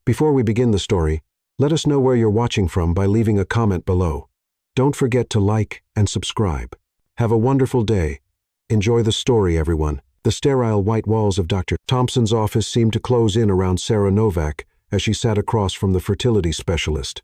Before we begin the story, let us know where you're watching from by leaving a comment below. Don't forget to like and subscribe. Have a wonderful day. Enjoy the story, everyone. The sterile white walls of Dr. Thompson's office seemed to close in around Sarah Novak as she sat across from the fertility specialist.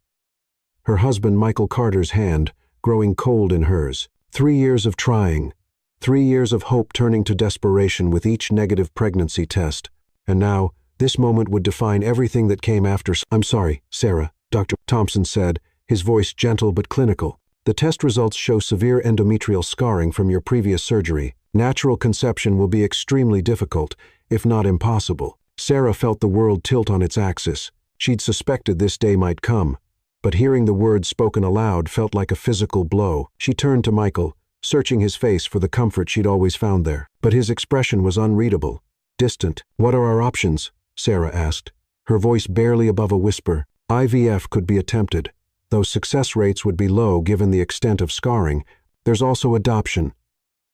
Her husband Michael Carter's hand growing cold in hers. 3 years of trying. 3 years of hope turning to desperation with each negative pregnancy test. And now, this moment would define everything that came after. "I'm sorry, Sarah," Dr. Thompson said, his voice gentle but clinical. "The test results show severe endometrial scarring from your previous surgery. Natural conception will be extremely difficult, if not impossible." Sarah felt the world tilt on its axis. She'd suspected this day might come, but hearing the words spoken aloud felt like a physical blow. She turned to Michael, searching his face for the comfort she'd always found there. But his expression was unreadable, distant. "What are our options?" Sarah asked, her voice barely above a whisper. "IVF could be attempted, though success rates would be low given the extent of scarring. There's also adoption.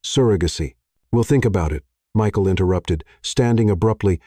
Surrogacy. We'll think about it," Michael interrupted, standing abruptly.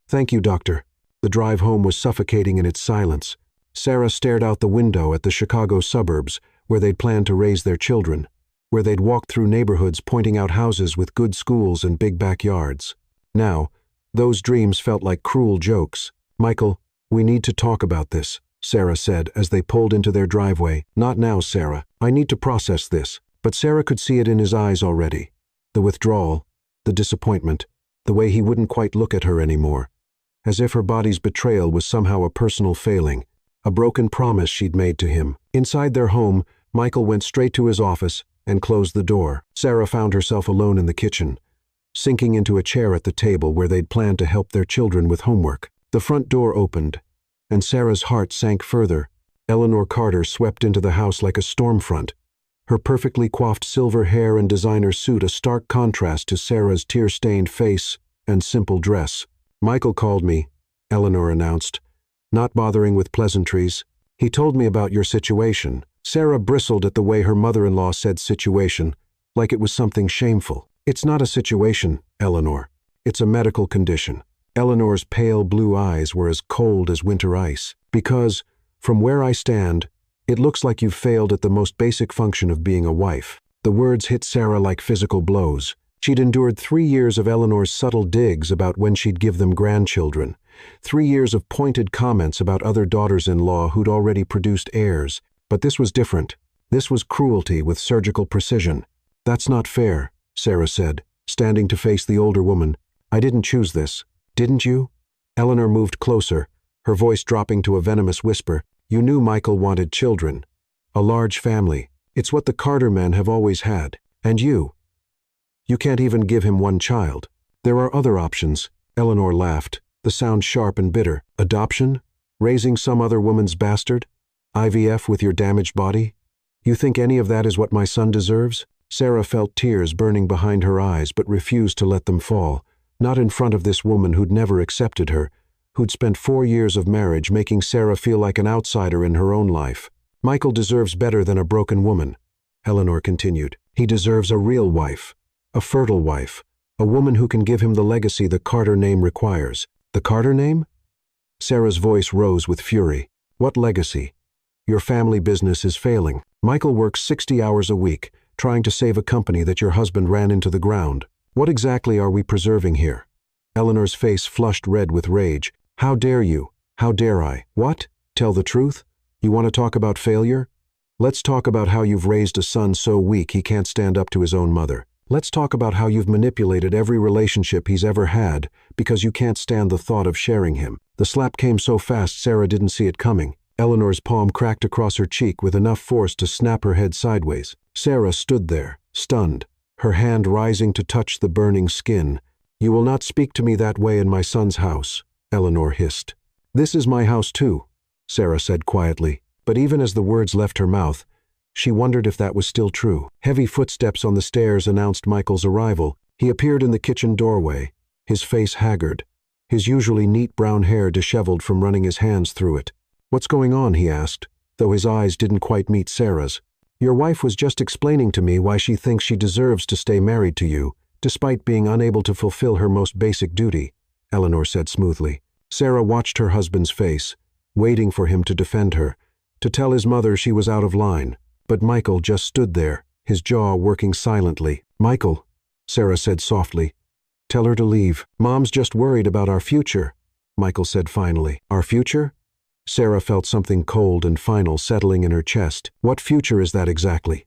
"Thank you, doctor." The drive home was suffocating in its silence. Sarah stared out the window at the Chicago suburbs, where they'd planned to raise their children, where they'd walked through neighborhoods pointing out houses with good schools and big backyards. Now, those dreams felt like cruel jokes. "Michael, we need to talk about this," Sarah said as they pulled into their driveway. "Not now, Sarah. I need to process this." But Sarah could see it in his eyes already. The withdrawal, the disappointment, the way he wouldn't quite look at her anymore. As if her body's betrayal was somehow a personal failing, a broken promise she'd made to him. Inside their home, Michael went straight to his office and closed the door. Sarah found herself alone in the kitchen, sinking into a chair at the table where they'd planned to help their children with homework. The front door opened, and Sarah's heart sank further. Eleanor Carter swept into the house like a storm front, her perfectly coiffed silver hair and designer suit a stark contrast to Sarah's tear-stained face and simple dress. "Michael called me," Eleanor announced, not bothering with pleasantries. "He told me about your situation." Sarah bristled at the way her mother-in-law said situation, like it was something shameful. "It's not a situation, Eleanor. It's a medical condition." Eleanor's pale blue eyes were as cold as winter ice. "Because, from where I stand, it looks like you've failed at the most basic function of being a wife." The words hit Sarah like physical blows. She'd endured 3 years of Eleanor's subtle digs about when she'd give them grandchildren, 3 years of pointed comments about other daughters-in-law who'd already produced heirs. But this was different. This was cruelty with surgical precision. "That's not fair," Sarah said, standing to face the older woman. "I didn't choose this. Didn't you?" Eleanor moved closer, her voice dropping to a venomous whisper. "You knew Michael wanted children. A large family. It's what the Carter men have always had. And you can't even give him one child." "There are other options," Eleanor laughed, the sound sharp and bitter. "Adoption? Raising some other woman's bastard? IVF with your damaged body? You think any of that is what my son deserves?" Sarah felt tears burning behind her eyes but refused to let them fall. Not in front of this woman who'd never accepted her, who'd spent 4 years of marriage making Sarah feel like an outsider in her own life. "Michael deserves better than a broken woman," Eleanor continued. "He deserves a real wife, a fertile wife, a woman who can give him the legacy the Carter name requires." "The Carter name?" Sarah's voice rose with fury. "What legacy? Your family business is failing. Michael works 60 hours a week, trying to save a company that your husband ran into the ground. What exactly are we preserving here?" Eleanor's face flushed red with rage. "How dare you? How dare I? What? Tell the truth? You want to talk about failure? Let's talk about how you've raised a son so weak he can't stand up to his own mother. Let's talk about how you've manipulated every relationship he's ever had because you can't stand the thought of sharing him." The slap came so fast Sarah didn't see it coming. Eleanor's palm cracked across her cheek with enough force to snap her head sideways. Sarah stood there, stunned, her hand rising to touch the burning skin. "You will not speak to me that way in my son's house," Eleanor hissed. "This is my house too," Sarah said quietly, but even as the words left her mouth, she wondered if that was still true. Heavy footsteps on the stairs announced Michael's arrival. He appeared in the kitchen doorway, his face haggard, his usually neat brown hair disheveled from running his hands through it. "What's going on?" he asked, though his eyes didn't quite meet Sarah's. "Your wife was just explaining to me why she thinks she deserves to stay married to you, despite being unable to fulfill her most basic duty," Eleanor said smoothly. Sarah watched her husband's face, waiting for him to defend her, to tell his mother she was out of line. But Michael just stood there, his jaw working silently. "Michael," Sarah said softly, "tell her to leave. Mom's just worried about our future," Michael said finally. "Our future?" Sarah felt something cold and final settling in her chest. "What future is that exactly?"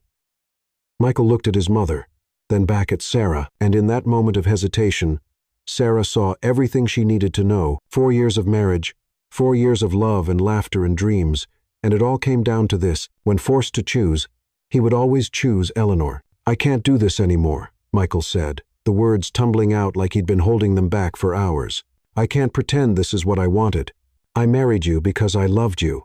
Michael looked at his mother, then back at Sarah, and in that moment of hesitation, Sarah saw everything she needed to know. 4 years of marriage, 4 years of love and laughter and dreams, and it all came down to this. When forced to choose, he would always choose Eleanor. "I can't do this anymore," Michael said, the words tumbling out like he'd been holding them back for hours. "I can't pretend this is what I wanted. I married you because I loved you.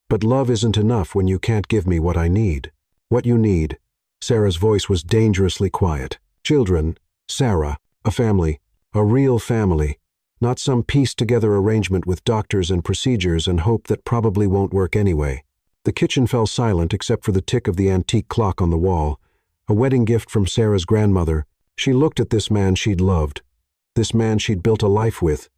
But love isn't enough when you can't give me what I need." "What you need?" Sarah's voice was dangerously quiet. "Children, Sarah, a family, a real family, not some pieced-together arrangement with doctors and procedures and hope that probably won't work anyway." The kitchen fell silent except for the tick of the antique clock on the wall, a wedding gift from Sarah's grandmother. She looked at this man she'd loved, this man she'd built a life with,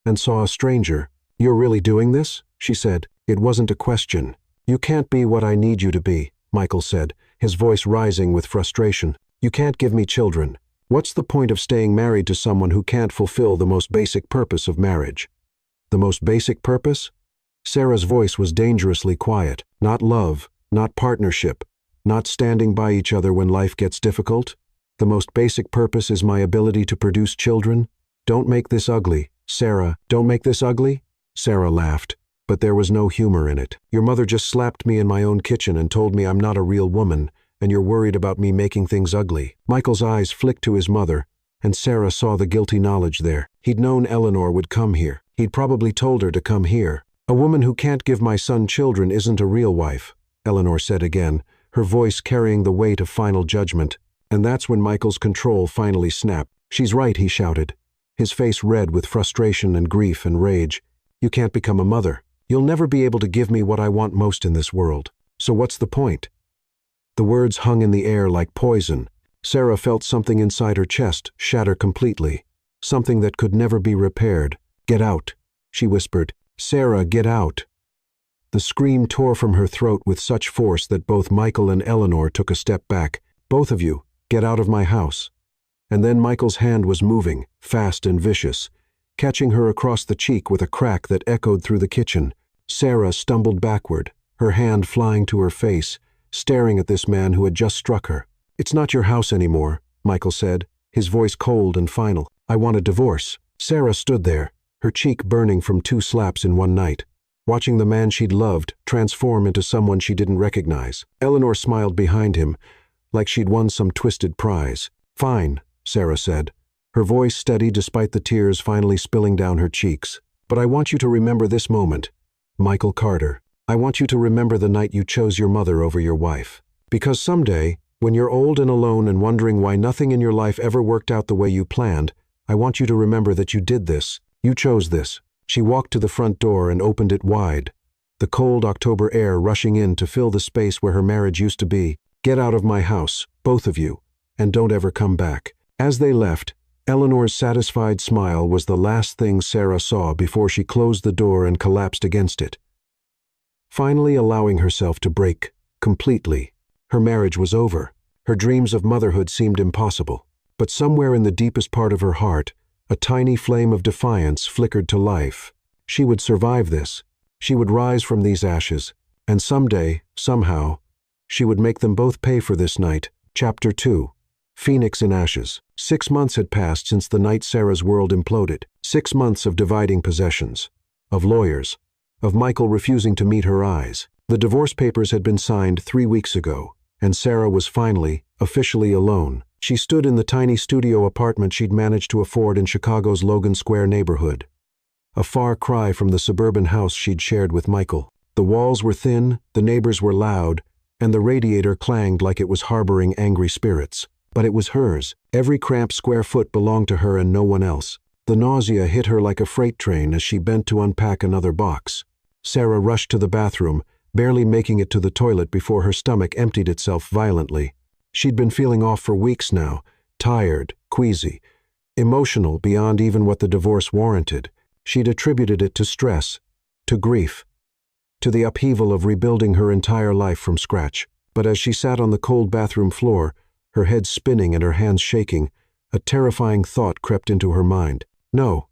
and saw a stranger. "You're really doing this?" she said. It wasn't a question. "You can't be what I need you to be," Michael said, his voice rising with frustration. "You can't give me children. What's the point of staying married to someone who can't fulfill the most basic purpose of marriage?" "The most basic purpose?" Sarah's voice was dangerously quiet. "Not love, not partnership, not standing by each other when life gets difficult. The most basic purpose is my ability to produce children. Don't make this ugly, Sarah. Don't make this ugly?" Sarah laughed, but there was no humor in it. "Your mother just slapped me in my own kitchen and told me I'm not a real woman, and you're worried about me making things ugly." Michael's eyes flicked to his mother, and Sarah saw the guilty knowledge there. He'd known Eleanor would come here. He'd probably told her to come here. "A woman who can't give my son children isn't a real wife," Eleanor said again, her voice carrying the weight of final judgment. And that's when Michael's control finally snapped. "She's right," he shouted, his face red with frustration and grief and rage. "You can't become a mother. You'll never be able to give me what I want most in this world. So what's the point?" The words hung in the air like poison. Sarah felt something inside her chest shatter completely, something that could never be repaired. "Get out," she whispered. "Sarah, get out." The scream tore from her throat with such force that both Michael and Eleanor took a step back. "Both of you, get out of my house." And then Michael's hand was moving, fast and vicious, catching her across the cheek with a crack that echoed through the kitchen. Sarah stumbled backward, her hand flying to her face, staring at this man who had just struck her. "It's not your house anymore," Michael said, his voice cold and final. "I want a divorce." Sarah stood there, her cheek burning from 2 slaps in one night, watching the man she'd loved transform into someone she didn't recognize. Eleanor smiled behind him, like she'd won some twisted prize. "Fine," Sarah said, her voice steady despite the tears finally spilling down her cheeks. "But I want you to remember this moment, Michael Carter. I want you to remember the night you chose your mother over your wife. Because someday, when you're old and alone and wondering why nothing in your life ever worked out the way you planned, I want you to remember that you did this. You chose this." She walked to the front door and opened it wide, the cold October air rushing in to fill the space where her marriage used to be. "Get out of my house, both of you, and don't ever come back." As they left, Eleanor's satisfied smile was the last thing Sarah saw before she closed the door and collapsed against it, finally allowing herself to break completely. Her marriage was over. Her dreams of motherhood seemed impossible. But somewhere in the deepest part of her heart, a tiny flame of defiance flickered to life. She would survive this. She would rise from these ashes, and someday, somehow, she would make them both pay for this night. Chapter 2. Phoenix in Ashes. 6 months had passed since the night Sarah's world imploded. 6 months of dividing possessions, of lawyers, of Michael refusing to meet her eyes. The divorce papers had been signed 3 weeks ago, and Sarah was finally, officially alone. She stood in the tiny studio apartment she'd managed to afford in Chicago's Logan Square neighborhood, a far cry from the suburban house she'd shared with Michael. The walls were thin, the neighbors were loud, and the radiator clanged like it was harboring angry spirits. But it was hers. Every cramped square foot belonged to her and no one else. The nausea hit her like a freight train as she bent to unpack another box. Sarah rushed to the bathroom, barely making it to the toilet before her stomach emptied itself violently. She'd been feeling off for weeks now, tired, queasy, emotional beyond even what the divorce warranted. She'd attributed it to stress, to grief, to the upheaval of rebuilding her entire life from scratch. But as she sat on the cold bathroom floor, her head spinning and her hands shaking, a terrifying thought crept into her mind. "No,"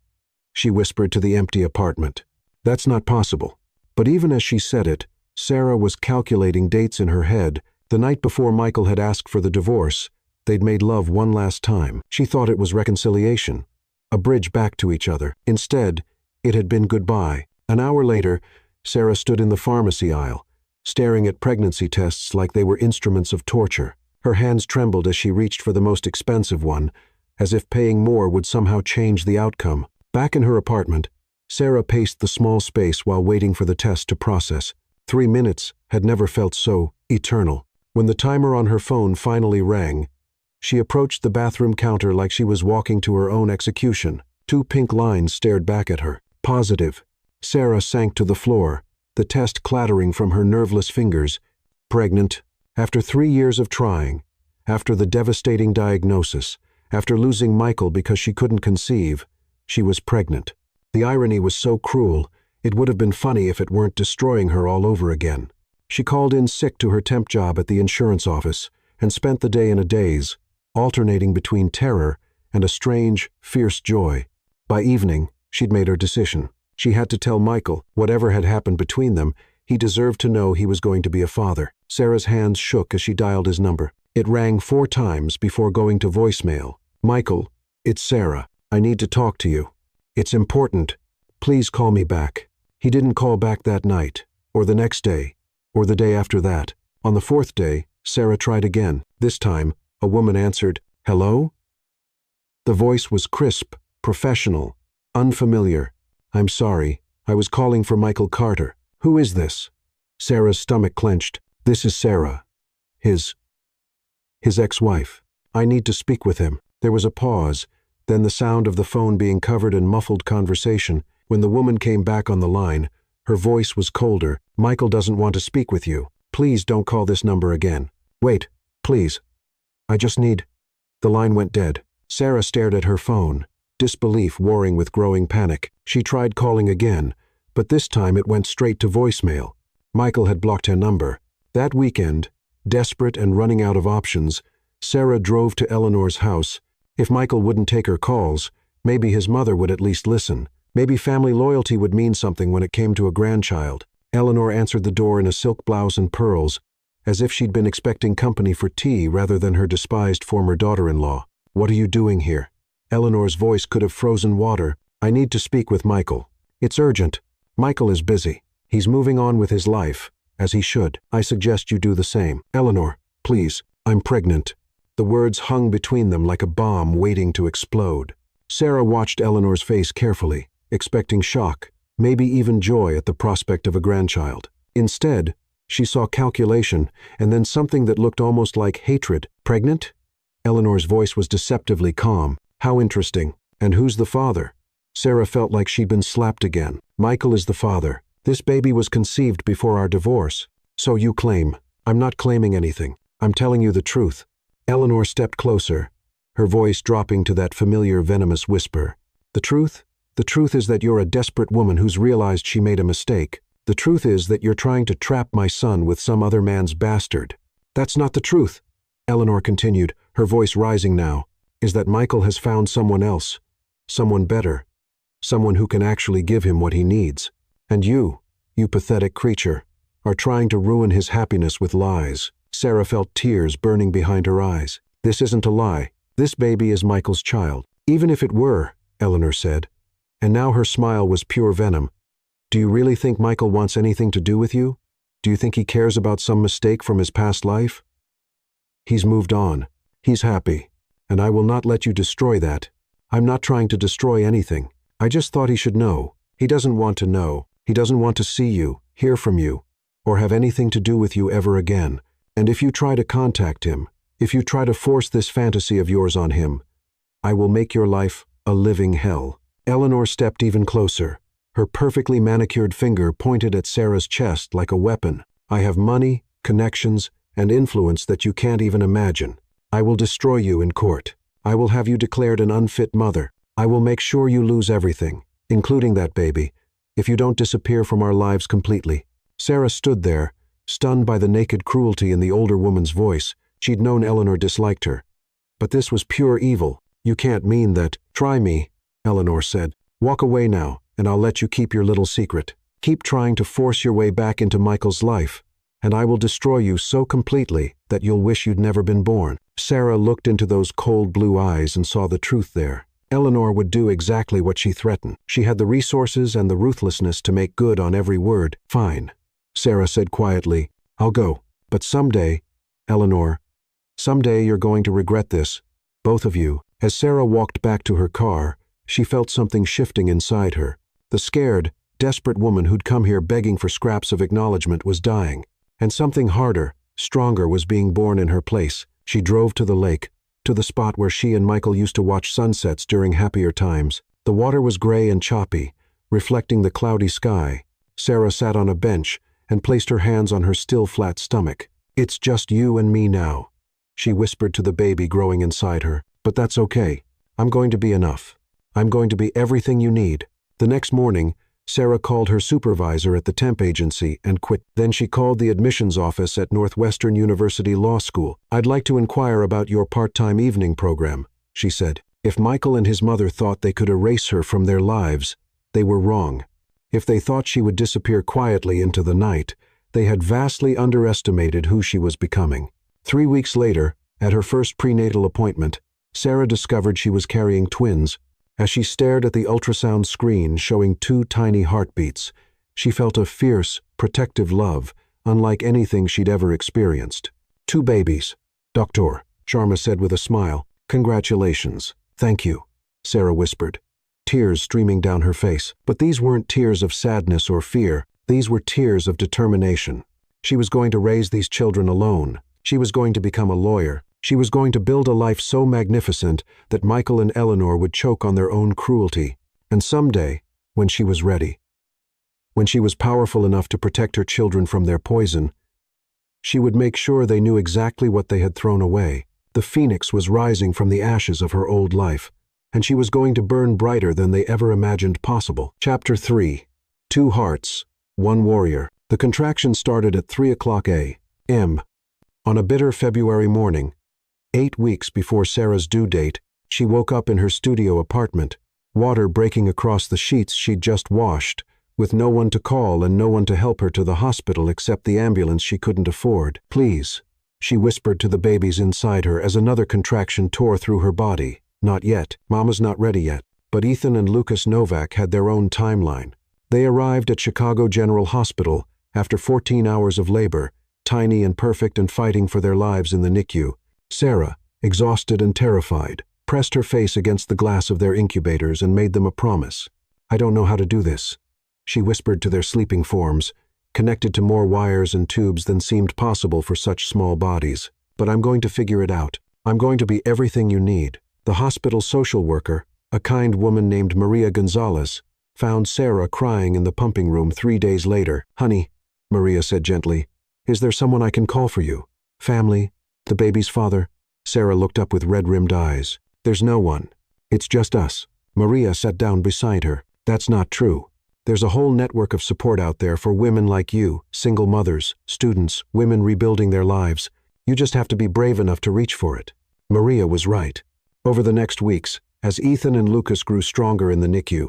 she whispered to the empty apartment. "That's not possible." But even as she said it, Sarah was calculating dates in her head. The night before Michael had asked for the divorce, they'd made love one last time. She thought it was reconciliation, a bridge back to each other. Instead, it had been goodbye. An hour later, Sarah stood in the pharmacy aisle, staring at pregnancy tests like they were instruments of torture. Her hands trembled as she reached for the most expensive one, as if paying more would somehow change the outcome. Back in her apartment, Sarah paced the small space while waiting for the test to process. 3 minutes had never felt so eternal. When the timer on her phone finally rang, she approached the bathroom counter like she was walking to her own execution. 2 pink lines stared back at her. Positive. Sarah sank to the floor, the test clattering from her nerveless fingers. Pregnant. After 3 years of trying, after the devastating diagnosis, after losing Michael because she couldn't conceive, she was pregnant. The irony was so cruel, it would have been funny if it weren't destroying her all over again. She called in sick to her temp job at the insurance office and spent the day in a daze, alternating between terror and a strange, fierce joy. By evening, she'd made her decision. She had to tell Michael, whatever had happened between them, he deserved to know he was going to be a father. Sarah's hands shook as she dialed his number. It rang 4 times before going to voicemail. "Michael, it's Sarah. I need to talk to you. It's important. Please call me back." He didn't call back that night, or the next day, or the day after that. On the 4th day, Sarah tried again. This time, a woman answered. "Hello?" The voice was crisp, professional, unfamiliar. "I'm sorry, I was calling for Michael Carter." "Who is this?" Sarah's stomach clenched. "This is Sarah. His ex-wife. I need to speak with him." There was a pause, then the sound of the phone being covered in muffled conversation. When the woman came back on the line, her voice was colder. "Michael doesn't want to speak with you. Please don't call this number again." "Wait, please. I just need—" The line went dead. Sarah stared at her phone, disbelief warring with growing panic. She tried calling again, but this time it went straight to voicemail. Michael had blocked her number. That weekend, desperate and running out of options, Sarah drove to Eleanor's house. If Michael wouldn't take her calls, maybe his mother would at least listen. Maybe family loyalty would mean something when it came to a grandchild. Eleanor answered the door in a silk blouse and pearls, as if she'd been expecting company for tea rather than her despised former daughter-in-law. "What are you doing here?" Eleanor's voice could have frozen water. "I need to speak with Michael. It's urgent. Michael is busy. He's moving on with his life, as he should. I suggest you do the same." "Eleanor, please, I'm pregnant." The words hung between them like a bomb waiting to explode. Sarah watched Eleanor's face carefully, expecting shock, maybe even joy at the prospect of a grandchild. Instead, she saw calculation and then something that looked almost like hatred. "Pregnant?" Eleanor's voice was deceptively calm. "How interesting. And who's the father?" Sarah felt like she'd been slapped again. "Michael is the father. This baby was conceived before our divorce." "So you claim." "I'm not claiming anything. I'm telling you the truth." Eleanor stepped closer, her voice dropping to that familiar venomous whisper. "The truth? The truth is that you're a desperate woman who's realized she made a mistake. The truth is that you're trying to trap my son with some other man's bastard." "That's not the truth," Eleanor continued, her voice rising now. "Is that Michael has found someone else, someone better, someone who can actually give him what he needs. And you pathetic creature, are trying to ruin his happiness with lies." Sarah felt tears burning behind her eyes. "This isn't a lie. This baby is Michael's child." "Even if it were," Eleanor said, and now her smile was pure venom. "Do you really think Michael wants anything to do with you? Do you think he cares about some mistake from his past life? He's moved on. He's happy. And I will not let you destroy that. I'm not trying to destroy anything. I just thought he should know. He doesn't want to know. He doesn't want to see you, hear from you, or have anything to do with you ever again. And if you try to contact him, if you try to force this fantasy of yours on him, I will make your life a living hell." Eleanor stepped even closer. Her perfectly manicured finger pointed at Sarah's chest like a weapon. "I have money, connections, and influence that you can't even imagine. I will destroy you in court. I will have you declared an unfit mother. I will make sure you lose everything, including that baby, if you don't disappear from our lives completely." Sarah stood there, stunned by the naked cruelty in the older woman's voice. She'd known Eleanor disliked her. But this was pure evil. You can't mean that. Try me, Eleanor said. Walk away now, and I'll let you keep your little secret. Keep trying to force your way back into Michael's life, and I will destroy you so completely that you'll wish you'd never been born. Sarah looked into those cold blue eyes and saw the truth there. Eleanor would do exactly what she threatened. She had the resources and the ruthlessness to make good on every word. Fine, Sarah said quietly. I'll go. But someday, Eleanor, someday you're going to regret this. Both of you. As Sarah walked back to her car, she felt something shifting inside her. The scared, desperate woman who'd come here begging for scraps of acknowledgement was dying. And something harder, stronger was being born in her place. She drove to the lake, to the spot where she and Michael used to watch sunsets during happier times. The water was gray and choppy, reflecting the cloudy sky. Sarah sat on a bench and placed her hands on her still flat stomach. It's just you and me now, she whispered to the baby growing inside her. But that's okay. I'm going to be enough. I'm going to be everything you need. The next morning, Sarah called her supervisor at the temp agency and quit. Then she called the admissions office at Northwestern University Law School. I'd like to inquire about your part-time evening program, she said. If Michael and his mother thought they could erase her from their lives, they were wrong. If they thought she would disappear quietly into the night, they had vastly underestimated who she was becoming. 3 weeks later, at her first prenatal appointment, Sarah discovered she was carrying twins. As she stared at the ultrasound screen showing 2 tiny heartbeats, she felt a fierce, protective love, unlike anything she'd ever experienced. 2 babies, Dr. Sharma said with a smile. Congratulations. Thank you, Sarah whispered, tears streaming down her face. But these weren't tears of sadness or fear. These were tears of determination. She was going to raise these children alone. She was going to become a lawyer. She was going to build a life so magnificent that Michael and Eleanor would choke on their own cruelty. And someday, when she was ready, when she was powerful enough to protect her children from their poison, she would make sure they knew exactly what they had thrown away. The phoenix was rising from the ashes of her old life, and she was going to burn brighter than they ever imagined possible. Chapter 3. 2 Hearts, 1 Warrior. The contraction started at 3:00 a.m. On a bitter February morning, 8 weeks before Sarah's due date, she woke up in her studio apartment, water breaking across the sheets she'd just washed, with no one to call and no one to help her to the hospital except the ambulance she couldn't afford. Please, she whispered to the babies inside her as another contraction tore through her body. Not yet. Mama's not ready yet. But Ethan and Lucas Novak had their own timeline. They arrived at Chicago General Hospital after 14 hours of labor, tiny and perfect and fighting for their lives in the NICU. Sarah, exhausted and terrified, pressed her face against the glass of their incubators and made them a promise. I don't know how to do this, she whispered to their sleeping forms, connected to more wires and tubes than seemed possible for such small bodies. But I'm going to figure it out. I'm going to be everything you need. The hospital social worker, a kind woman named Maria Gonzalez, found Sarah crying in the pumping room 3 days later. Honey, Maria said gently, is there someone I can call for you? Family? The baby's father? Sarah looked up with red-rimmed eyes. There's no one. It's just us. Maria sat down beside her. That's not true. There's a whole network of support out there for women like you, single mothers, students, women rebuilding their lives. You just have to be brave enough to reach for it. Maria was right. Over the next weeks, as Ethan and Lucas grew stronger in the NICU,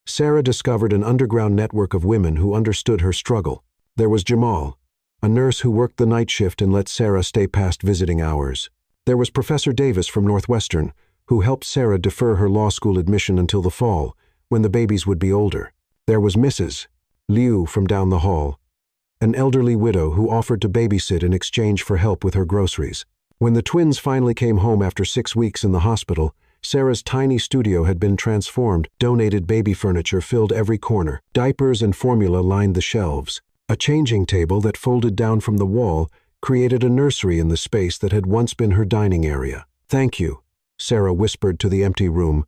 Sarah discovered an underground network of women who understood her struggle. There was Jamal, a nurse who worked the night shift and let Sarah stay past visiting hours. There was Professor Davis from Northwestern, who helped Sarah defer her law school admission until the fall, when the babies would be older. There was Mrs. Liu from down the hall, an elderly widow who offered to babysit in exchange for help with her groceries. When the twins finally came home after 6 weeks in the hospital, Sarah's tiny studio had been transformed. Donated baby furniture filled every corner. Diapers and formula lined the shelves. A changing table that folded down from the wall created a nursery in the space that had once been her dining area. Thank you, Sarah whispered to the empty room,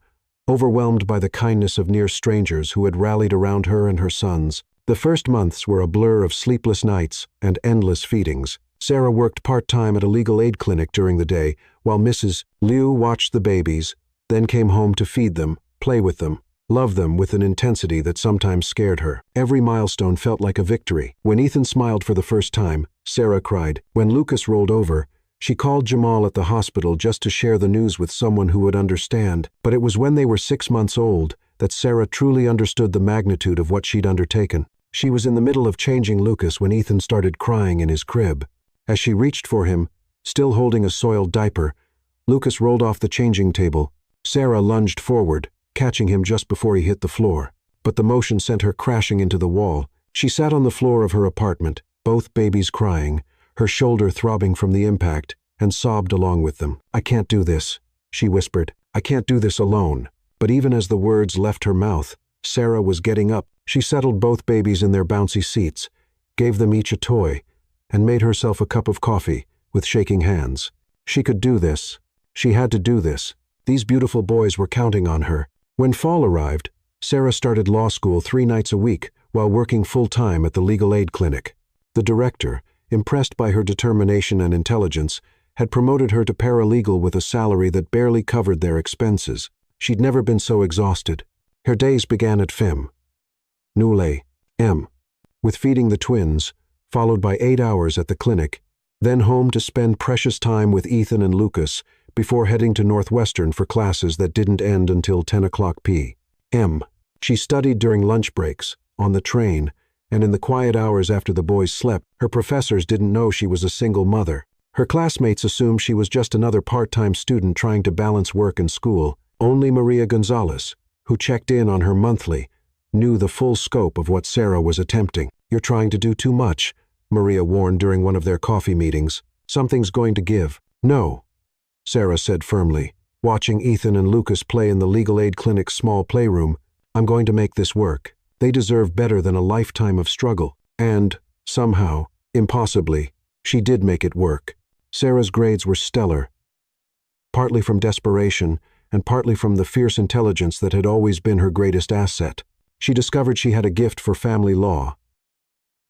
overwhelmed by the kindness of near strangers who had rallied around her and her sons. The first months were a blur of sleepless nights and endless feedings. Sarah worked part-time at a legal aid clinic during the day, while Mrs. Liu watched the babies, then came home to feed them, play with them, loved them with an intensity that sometimes scared her. Every milestone felt like a victory. When Ethan smiled for the first time, Sarah cried. When Lucas rolled over, she called Jamal at the hospital just to share the news with someone who would understand. But it was when they were 6 months old that Sarah truly understood the magnitude of what she'd undertaken. She was in the middle of changing Lucas when Ethan started crying in his crib. As she reached for him, still holding a soiled diaper, Lucas rolled off the changing table. Sarah lunged forward, catching him just before he hit the floor. But the motion sent her crashing into the wall. She sat on the floor of her apartment, both babies crying, her shoulder throbbing from the impact, and sobbed along with them. "I can't do this," she whispered. "I can't do this alone." But even as the words left her mouth, Sarah was getting up. She settled both babies in their bouncy seats, gave them each a toy, and made herself a cup of coffee, with shaking hands. She could do this. She had to do this. These beautiful boys were counting on her. When fall arrived, Sarah started law school 3 nights a week while working full-time at the legal aid clinic. The director, impressed by her determination and intelligence, had promoted her to paralegal with a salary that barely covered their expenses. She'd never been so exhausted. Her days began at FEM. Nule, M. With feeding the twins, followed by 8 hours at the clinic, then home to spend precious time with Ethan and Lucas before heading to Northwestern for classes that didn't end until 10 o'clock p.m. She studied during lunch breaks, on the train, and in the quiet hours after the boys slept. Her professors didn't know she was a single mother. Her classmates assumed she was just another part-time student trying to balance work and school. Only Maria Gonzalez, who checked in on her monthly, knew the full scope of what Sarah was attempting. "You're trying to do too much," Maria warned during one of their coffee meetings. "Something's going to give." "No," Sarah said firmly, watching Ethan and Lucas play in the legal aid clinic's small playroom. "I'm going to make this work. They deserve better than a lifetime of struggle." And, somehow, impossibly, she did make it work. Sarah's grades were stellar, partly from desperation and partly from the fierce intelligence that had always been her greatest asset. She discovered she had a gift for family law,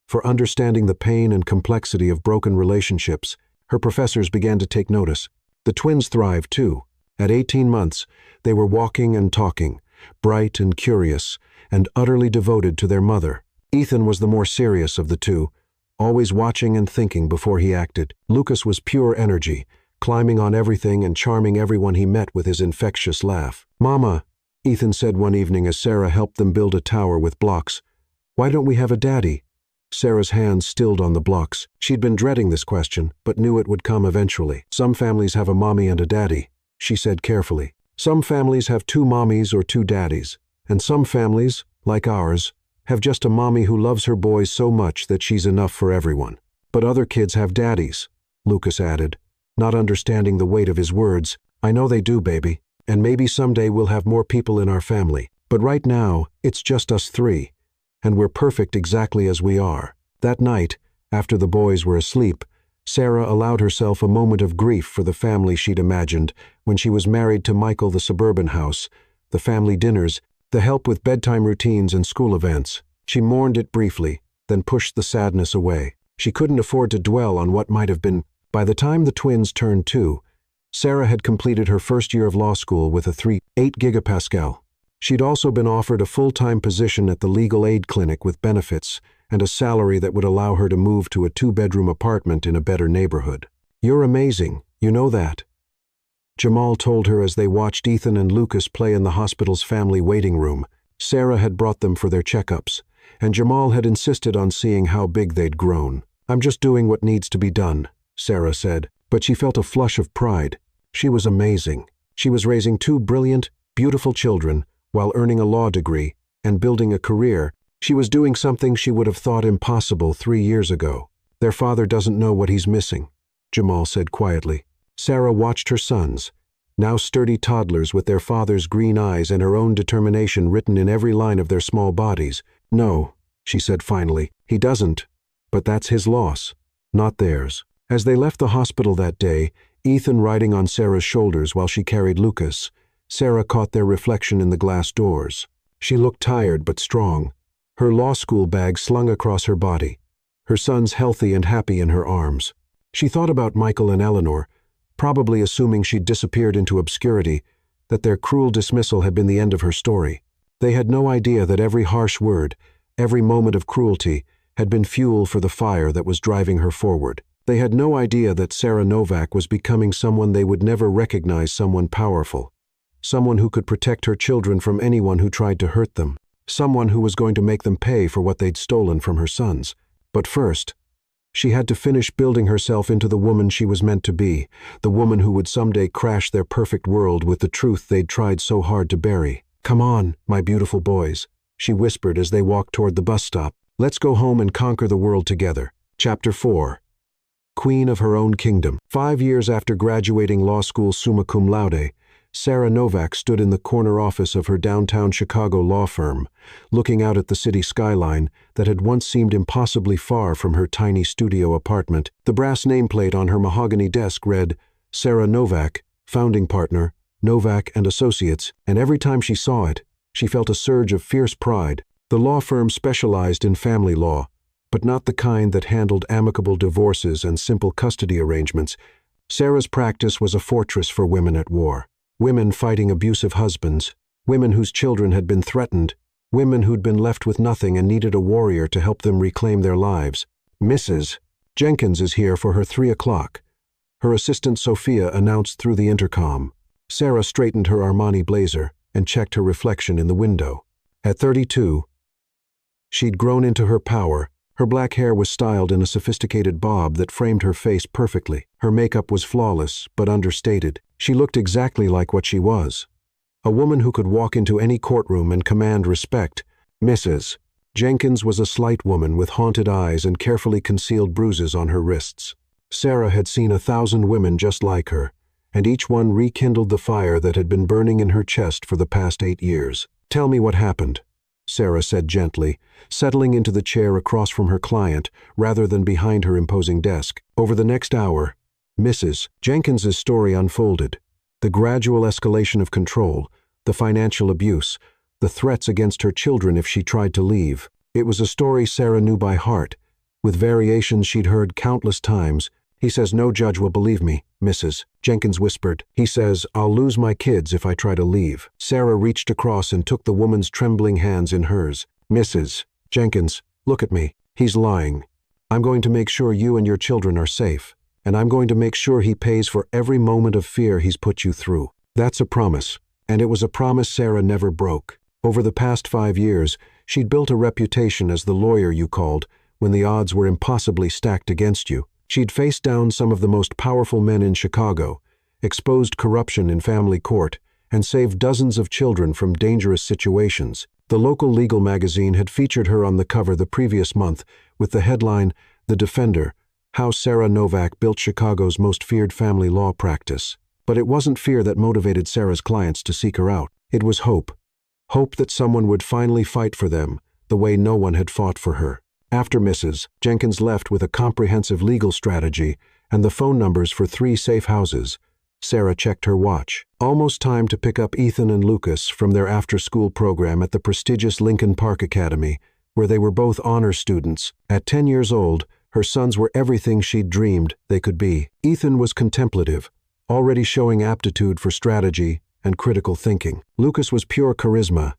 for understanding the pain and complexity of broken relationships. Her professors began to take notice. The twins thrived, too. At 18 months, they were walking and talking, bright and curious, and utterly devoted to their mother. Ethan was the more serious of the two, always watching and thinking before he acted. Lucas was pure energy, climbing on everything and charming everyone he met with his infectious laugh. "Mama," Ethan said one evening as Sarah helped them build a tower with blocks, "why don't we have a daddy?" Sarah's hands stilled on the blocks. She'd been dreading this question, but knew it would come eventually. "Some families have a mommy and a daddy," she said carefully. "Some families have 2 mommies or 2 daddies. And some families, like ours, have just a mommy who loves her boys so much that she's enough for everyone. But other kids have daddies," Lucas added, not understanding the weight of his words. "I know they do, baby. And maybe someday we'll have more people in our family. But right now, it's just us 3. And we're perfect exactly as we are." That night, after the boys were asleep, Sarah allowed herself a moment of grief for the family she'd imagined when she was married to Michael, the suburban house, the family dinners, the help with bedtime routines and school events. She mourned it briefly, then pushed the sadness away. She couldn't afford to dwell on what might have been. By the time the twins turned 2, Sarah had completed her first year of law school with a 3.8 gigapascal. She'd also been offered a full-time position at the legal aid clinic with benefits and a salary that would allow her to move to a 2-bedroom apartment in a better neighborhood. "You're amazing, you know that," Jamal told her as they watched Ethan and Lucas play in the hospital's family waiting room. Sarah had brought them for their checkups, and Jamal had insisted on seeing how big they'd grown. "I'm just doing what needs to be done," Sarah said, but she felt a flush of pride. She was amazing. She was raising 2 brilliant, beautiful children while earning a law degree and building a career. She was doing something she would have thought impossible 3 years ago. "Their father doesn't know what he's missing," Jamal said quietly. Sarah watched her sons, now sturdy toddlers with their father's green eyes and her own determination written in every line of their small bodies. "No," she said finally, "he doesn't, but that's his loss, not theirs." As they left the hospital that day, Ethan riding on Sarah's shoulders while she carried Lucas, Sarah caught their reflection in the glass doors. She looked tired but strong, her law school bag slung across her body, her sons healthy and happy in her arms. She thought about Michael and Eleanor, probably assuming she'd disappeared into obscurity, that their cruel dismissal had been the end of her story. They had no idea that every harsh word, every moment of cruelty, had been fuel for the fire that was driving her forward. They had no idea that Sarah Novak was becoming someone they would never recognize, someone powerful, someone who could protect her children from anyone who tried to hurt them, someone who was going to make them pay for what they'd stolen from her sons. But first, she had to finish building herself into the woman she was meant to be, the woman who would someday crash their perfect world with the truth they'd tried so hard to bury. "Come on, my beautiful boys," she whispered as they walked toward the bus stop. "Let's go home and conquer the world together." Chapter 4. Queen of her own kingdom. 5 years after graduating law school summa cum laude, Sarah Novak stood in the corner office of her downtown Chicago law firm, looking out at the city skyline that had once seemed impossibly far from her tiny studio apartment. The brass nameplate on her mahogany desk read, "Sarah Novak, founding partner, Novak and Associates," and every time she saw it, she felt a surge of fierce pride. The law firm specialized in family law, but not the kind that handled amicable divorces and simple custody arrangements. Sarah's practice was a fortress for women at war. Women fighting abusive husbands, women whose children had been threatened, women who'd been left with nothing and needed a warrior to help them reclaim their lives. "Mrs. Jenkins is here for her 3 o'clock. Her assistant Sophia announced through the intercom. Sarah straightened her Armani blazer and checked her reflection in the window. At 32, she'd grown into her power. Her black hair was styled in a sophisticated bob that framed her face perfectly. Her makeup was flawless, but understated. She looked exactly like what she was, a woman who could walk into any courtroom and command respect. Mrs. Jenkins was a slight woman with haunted eyes and carefully concealed bruises on her wrists. Sarah had seen 1,000 women just like her, and each one rekindled the fire that had been burning in her chest for the past 8 years. "Tell me what happened," Sarah said gently, settling into the chair across from her client rather than behind her imposing desk. Over the next hour, Mrs. Jenkins's story unfolded. The gradual escalation of control, the financial abuse, the threats against her children if she tried to leave. It was a story Sarah knew by heart, with variations she'd heard countless times. "He says no judge will believe me," Mrs. Jenkins whispered. "He says I'll lose my kids if I try to leave." Sarah reached across and took the woman's trembling hands in hers. "Mrs. Jenkins, look at me. He's lying. I'm going to make sure you and your children are safe, and I'm going to make sure he pays for every moment of fear he's put you through." That's a promise, and it was a promise Sarah never broke. Over the past 5 years, she'd built a reputation as the lawyer you called when the odds were impossibly stacked against you. She'd faced down some of the most powerful men in Chicago, exposed corruption in family court, and saved dozens of children from dangerous situations. The local legal magazine had featured her on the cover the previous month with the headline, "The Defender, How Sarah Novak Built Chicago's Most Feared Family Law Practice." But it wasn't fear that motivated Sarah's clients to seek her out. It was hope. Hope that someone would finally fight for them the way no one had fought for her. After Mrs. Jenkins left with a comprehensive legal strategy and the phone numbers for 3 safe houses, Sarah checked her watch. Almost time to pick up Ethan and Lucas from their after-school program at the prestigious Lincoln Park Academy, where they were both honor students. At 10 years old, her sons were everything she'd dreamed they could be. Ethan was contemplative, already showing aptitude for strategy and critical thinking. Lucas was pure charisma,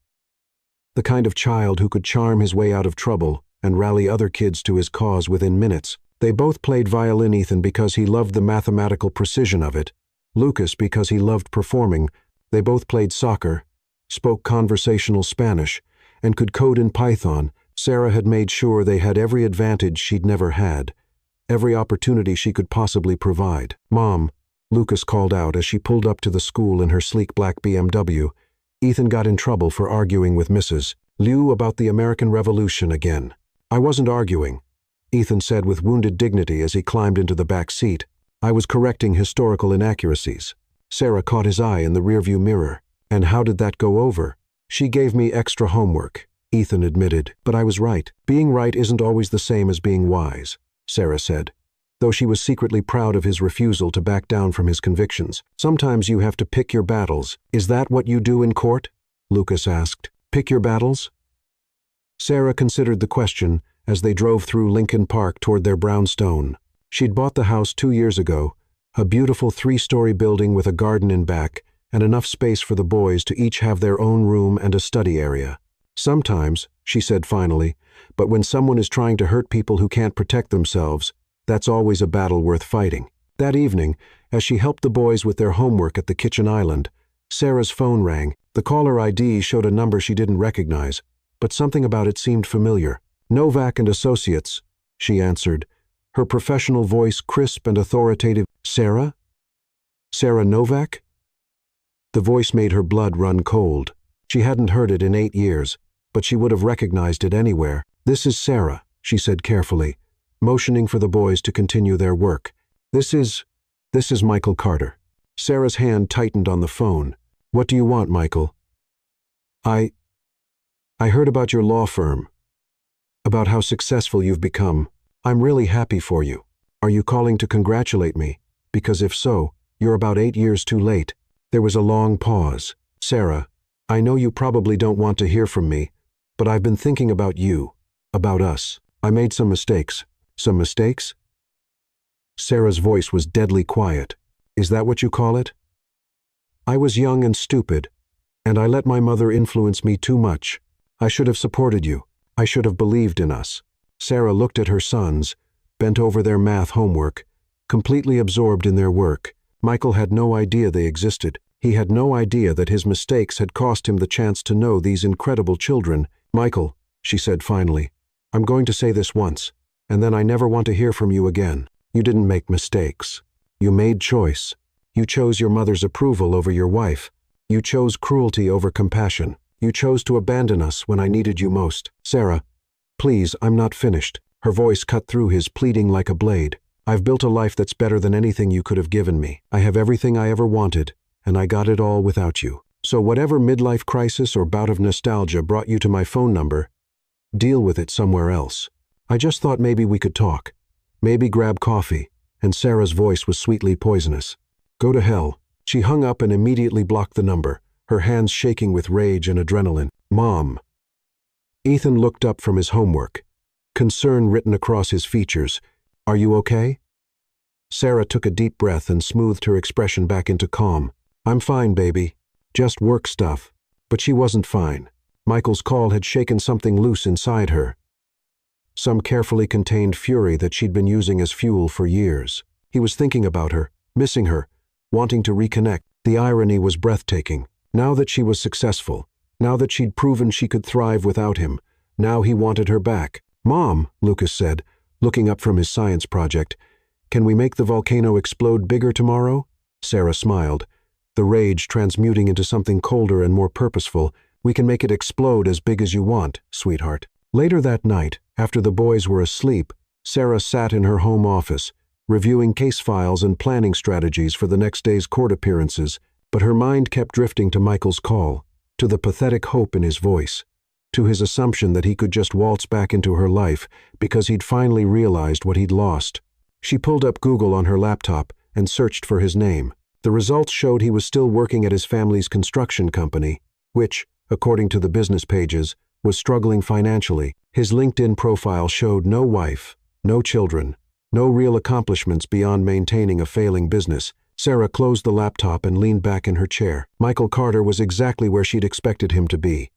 the kind of child who could charm his way out of trouble and rally other kids to his cause within minutes. They both played violin, Ethan because he loved the mathematical precision of it, Lucas because he loved performing. They both played soccer, spoke conversational Spanish, and could code in Python. Sarah had made sure they had every advantage she'd never had, every opportunity she could possibly provide. "Mom," Lucas called out as she pulled up to the school in her sleek black BMW. Ethan got in trouble for arguing with Mrs. Liu about the American Revolution again. "I wasn't arguing," Ethan said with wounded dignity as he climbed into the back seat. "I was correcting historical inaccuracies." Sarah caught his eye in the rearview mirror. "And how did that go over?" "She gave me extra homework," Ethan admitted. "But I was right." "Being right isn't always the same as being wise," Sarah said, though she was secretly proud of his refusal to back down from his convictions. "Sometimes you have to pick your battles." "Is that what you do in court?" Lucas asked. "Pick your battles?" Sarah considered the question as they drove through Lincoln Park toward their brownstone. She'd bought the house 2 years ago, a beautiful 3-story building with a garden in back and enough space for the boys to each have their own room and a study area. Sometimes, she said finally, but when someone is trying to hurt people who can't protect themselves, that's always a battle worth fighting. That evening, as she helped the boys with their homework at the kitchen island, Sarah's phone rang. The caller ID showed a number she didn't recognize, but something about it seemed familiar. "Novak and Associates," she answered, her professional voice crisp and authoritative. "Sarah? Sarah Novak?" The voice made her blood run cold. She hadn't heard it in 8 years, but she would have recognized it anywhere. "This is Sarah," she said carefully, motioning for the boys to continue their work. This is Michael Carter." Sarah's hand tightened on the phone. "What do you want, Michael?" I heard about your law firm, about how successful you've become. I'm really happy for you. Are you calling to congratulate me? Because if so, you're about 8 years too late." There was a long pause. "Sarah, I know you probably don't want to hear from me, but I've been thinking about you, about us. I made some mistakes." "Some mistakes?" Sarah's voice was deadly quiet. "Is that what you call it?" "I was young and stupid, and I let my mother influence me too much. I should have supported you. I should have believed in us." Sarah looked at her sons, bent over their math homework, completely absorbed in their work. Michael had no idea they existed. He had no idea that his mistakes had cost him the chance to know these incredible children. "Michael," she said finally, "I'm going to say this once, and then I never want to hear from you again. You didn't make mistakes. You made choice. You chose your mother's approval over your wife. You chose cruelty over compassion. You chose to abandon us when I needed you most." "Sarah, please, I'm not finished." Her voice cut through his, pleading like a blade. "I've built a life that's better than anything you could have given me. I have everything I ever wanted, and I got it all without you. So whatever midlife crisis or bout of nostalgia brought you to my phone number, deal with it somewhere else. I just thought maybe we could talk. Maybe grab coffee." And Sarah's voice was sweetly poisonous. "Go to hell." She hung up and immediately blocked the number, her hands shaking with rage and adrenaline. "Mom." Ethan looked up from his homework, concern written across his features. "Are you okay?" Sarah took a deep breath and smoothed her expression back into calm. "I'm fine, baby. Just work stuff." But she wasn't fine. Michael's call had shaken something loose inside her. Some carefully contained fury that she'd been using as fuel for years. He was thinking about her, missing her, wanting to reconnect. The irony was breathtaking. Now that she was successful, now that she'd proven she could thrive without him, now he wanted her back. "Mom," Lucas said, looking up from his science project, "can we make the volcano explode bigger tomorrow?" Sarah smiled, the rage transmuting into something colder and more purposeful. "We can make it explode as big as you want, sweetheart." Later that night, after the boys were asleep, Sarah sat in her home office, reviewing case files and planning strategies for the next day's court appearances, but her mind kept drifting to Michael's call, to the pathetic hope in his voice, to his assumption that he could just waltz back into her life because he'd finally realized what he'd lost. She pulled up Google on her laptop and searched for his name. The results showed he was still working at his family's construction company, which, according to the business pages, was struggling financially. His LinkedIn profile showed no wife, no children, no real accomplishments beyond maintaining a failing business. Sarah closed the laptop and leaned back in her chair. Michael Carter was exactly where she'd expected him to be.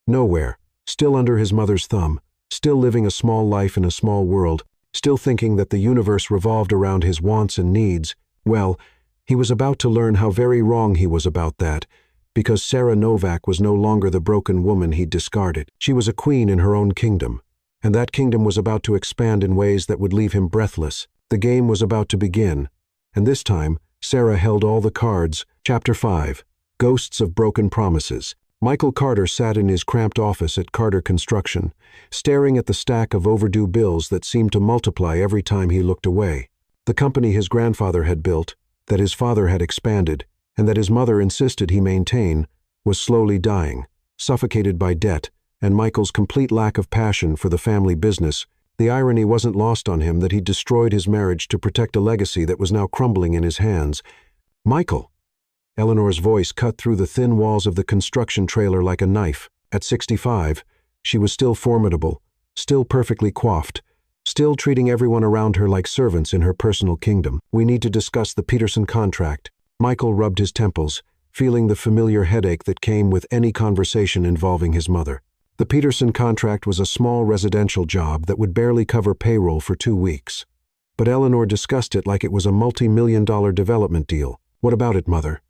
Nowhere, still under his mother's thumb, still living a small life in a small world, still thinking that the universe revolved around his wants and needs. Well, he was about to learn how very wrong he was about that, because Sarah Novak was no longer the broken woman he'd discarded. She was a queen in her own kingdom, and that kingdom was about to expand in ways that would leave him breathless. The game was about to begin, and this time, Sarah held all the cards. Chapter 5. Ghosts of Broken Promises. Michael Carter sat in his cramped office at Carter Construction, staring at the stack of overdue bills that seemed to multiply every time he looked away. The company his grandfather had built, that his father had expanded, and that his mother insisted he maintain, was slowly dying, suffocated by debt, and Michael's complete lack of passion for the family business. The irony wasn't lost on him that he'd destroyed his marriage to protect a legacy that was now crumbling in his hands. "Michael!" Eleanor's voice cut through the thin walls of the construction trailer like a knife. At 65, she was still formidable, still perfectly coiffed, still treating everyone around her like servants in her personal kingdom. "We need to discuss the Peterson contract." Michael rubbed his temples, feeling the familiar headache that came with any conversation involving his mother. The Peterson contract was a small residential job that would barely cover payroll for 2 weeks. But Eleanor discussed it like it was a multi-million-dollar development deal. What about it, Mother?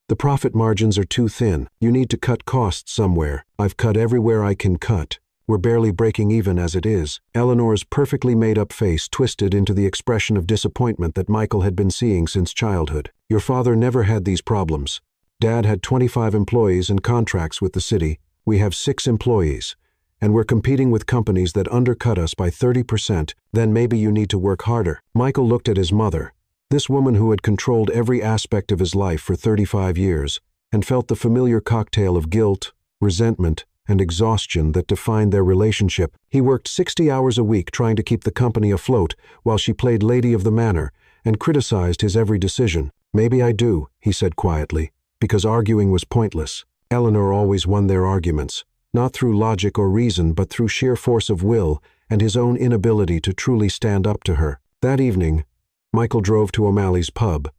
The profit margins are too thin. You need to cut costs somewhere. I've cut everywhere I can cut. We're barely breaking even as it is. Eleanor's perfectly made-up face twisted into the expression of disappointment that Michael had been seeing since childhood. Your father never had these problems. Dad had 25 employees and contracts with the city. We have 6 employees. And we're competing with companies that undercut us by 30%. Then maybe you need to work harder. Michael looked at his mother, this woman who had controlled every aspect of his life for 35 years, and felt the familiar cocktail of guilt, resentment, and exhaustion that defined their relationship. He worked 60 hours a week trying to keep the company afloat while she played lady of the manor and criticized his every decision. Maybe I do, he said quietly, because arguing was pointless. Eleanor always won their arguments, not through logic or reason but through sheer force of will and his own inability to truly stand up to her. That evening, Michael drove to O'Malley's pub,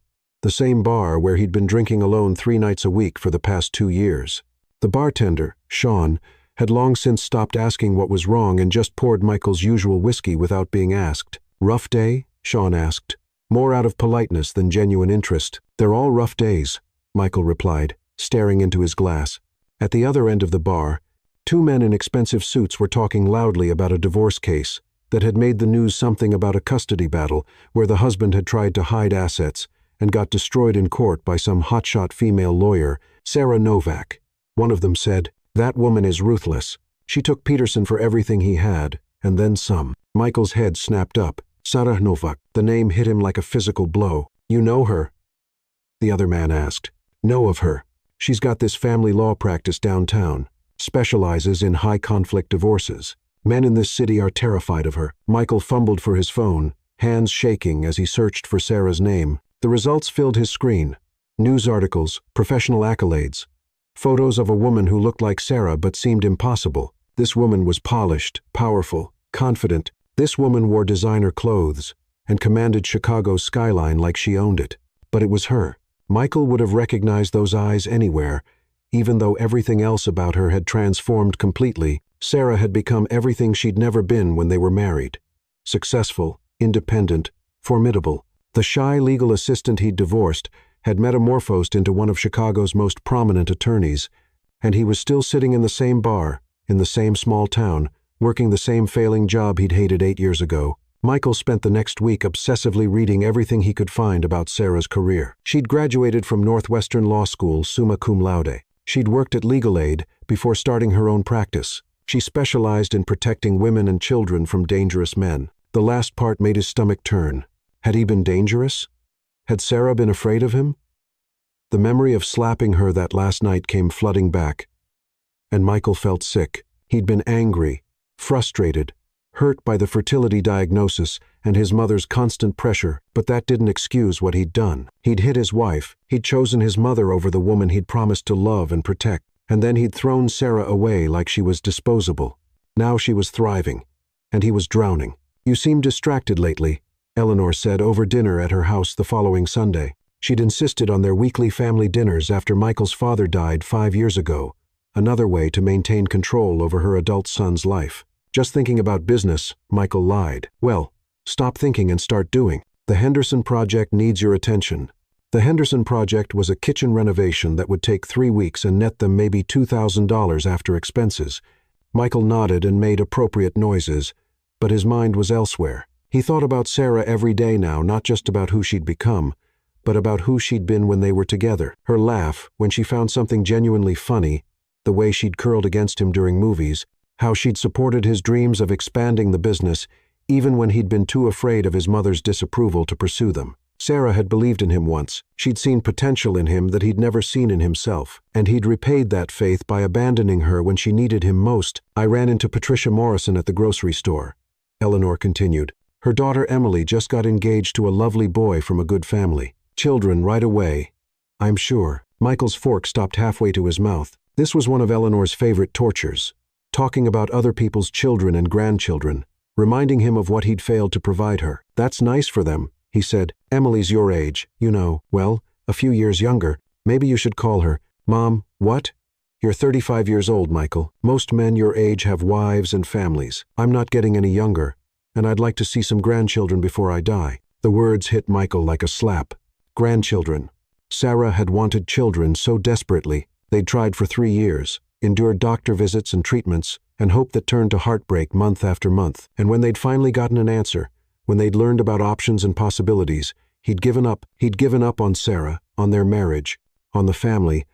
the same bar where he'd been drinking alone 3 nights a week for the past 2 years. The bartender, Sean, had long since stopped asking what was wrong and just poured Michael's usual whiskey without being asked. Rough day? Sean asked, more out of politeness than genuine interest. They're all rough days, Michael replied, staring into his glass. At the other end of the bar, 2 men in expensive suits were talking loudly about a divorce case that had made the news something about a custody battle where the husband had tried to hide assets and got destroyed in court by some hotshot female lawyer, Sarah Novak. One of them said, "That woman is ruthless. She took Peterson for everything he had, and then some." Michael's head snapped up. Sarah Novak. The name hit him like a physical blow. "You know her?" The other man asked. "Know of her. She's got this family law practice downtown. Specializes in high-conflict divorces. Men in this city are terrified of her." Michael fumbled for his phone, hands shaking as he searched for Sarah's name. The results filled his screen. News articles, professional accolades. Photos of a woman who looked like Sarah but seemed impossible. This woman was polished, powerful, confident. This woman wore designer clothes and commanded Chicago's skyline like she owned it. But it was her. Michael would have recognized those eyes anywhere, even though everything else about her had transformed completely. Sarah had become everything she'd never been when they were married. Successful, independent, formidable. The shy legal assistant he'd divorced had metamorphosed into one of Chicago's most prominent attorneys, and he was still sitting in the same bar, in the same small town, working the same failing job he'd hated 8 years ago. Michael spent the next week obsessively reading everything he could find about Sarah's career. She'd graduated from Northwestern Law School summa cum laude. She'd worked at Legal Aid before starting her own practice. She specialized in protecting women and children from dangerous men. The last part made his stomach turn. Had he been dangerous? Had Sarah been afraid of him? The memory of slapping her that last night came flooding back, and Michael felt sick. He'd been angry, frustrated, hurt by the fertility diagnosis and his mother's constant pressure, but that didn't excuse what he'd done. He'd hit his wife, he'd chosen his mother over the woman he'd promised to love and protect, and then he'd thrown Sarah away like she was disposable. Now she was thriving, and he was drowning. "You seem distracted lately," Eleanor said over dinner at her house the following Sunday. She'd insisted on their weekly family dinners after Michael's father died 5 years ago, another way to maintain control over her adult son's life. "Just thinking about business," Michael lied. "Well, stop thinking and start doing. The Henderson Project needs your attention." The Henderson Project was a kitchen renovation that would take 3 weeks and net them maybe $2,000 after expenses. Michael nodded and made appropriate noises, but his mind was elsewhere. He thought about Sarah every day now, not just about who she'd become, but about who she'd been when they were together. Her laugh, when she found something genuinely funny, the way she'd curled against him during movies, how she'd supported his dreams of expanding the business, even when he'd been too afraid of his mother's disapproval to pursue them. Sarah had believed in him once. She'd seen potential in him that he'd never seen in himself, and he'd repaid that faith by abandoning her when she needed him most. "I ran into Patricia Morrison at the grocery store," Eleanor continued. "Her daughter Emily just got engaged to a lovely boy from a good family. Children right away, I'm sure." Michael's fork stopped halfway to his mouth. This was one of Eleanor's favorite tortures, talking about other people's children and grandchildren, reminding him of what he'd failed to provide her. "That's nice for them," he said. "Emily's your age, you know, well, a few years younger." Maybe you should call her. Mom, what? You're 35 years old, Michael. Most men your age have wives and families. I'm not getting any younger, and I'd like to see some grandchildren before I die. The words hit Michael like a slap. Grandchildren. Sarah had wanted children so desperately. They'd tried for 3 years, endured doctor visits and treatments, and hope that turned to heartbreak month after month. And when they'd finally gotten an answer, when they'd learned about options and possibilities, he'd given up. He'd given up on Sarah, on their marriage, on the family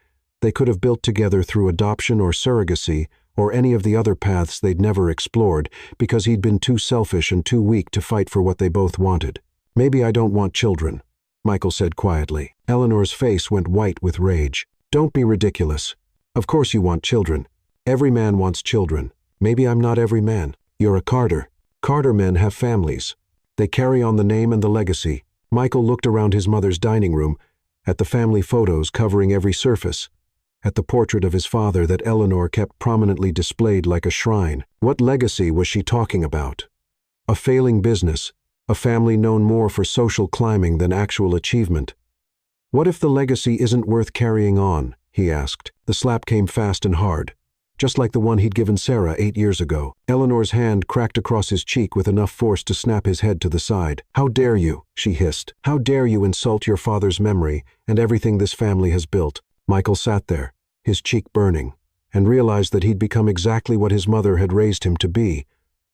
they could have built together through adoption or surrogacy or any of the other paths they'd never explored, because he'd been too selfish and too weak to fight for what they both wanted. Maybe I don't want children, Michael said quietly. Eleanor's face went white with rage. Don't be ridiculous. Of course you want children. Every man wants children. Maybe I'm not every man. You're a Carter. Carter men have families. They carry on the name and the legacy. Michael looked around his mother's dining room, at the family photos covering every surface, at the portrait of his father that Eleanor kept prominently displayed like a shrine. What legacy was she talking about? A failing business, a family known more for social climbing than actual achievement. What if the legacy isn't worth carrying on? He asked. The slap came fast and hard, just like the one he'd given Sarah 8 years ago. Eleanor's hand cracked across his cheek with enough force to snap his head to the side. How dare you, she hissed. How dare you insult your father's memory and everything this family has built? Michael sat there, his cheek burning, and realized that he'd become exactly what his mother had raised him to be,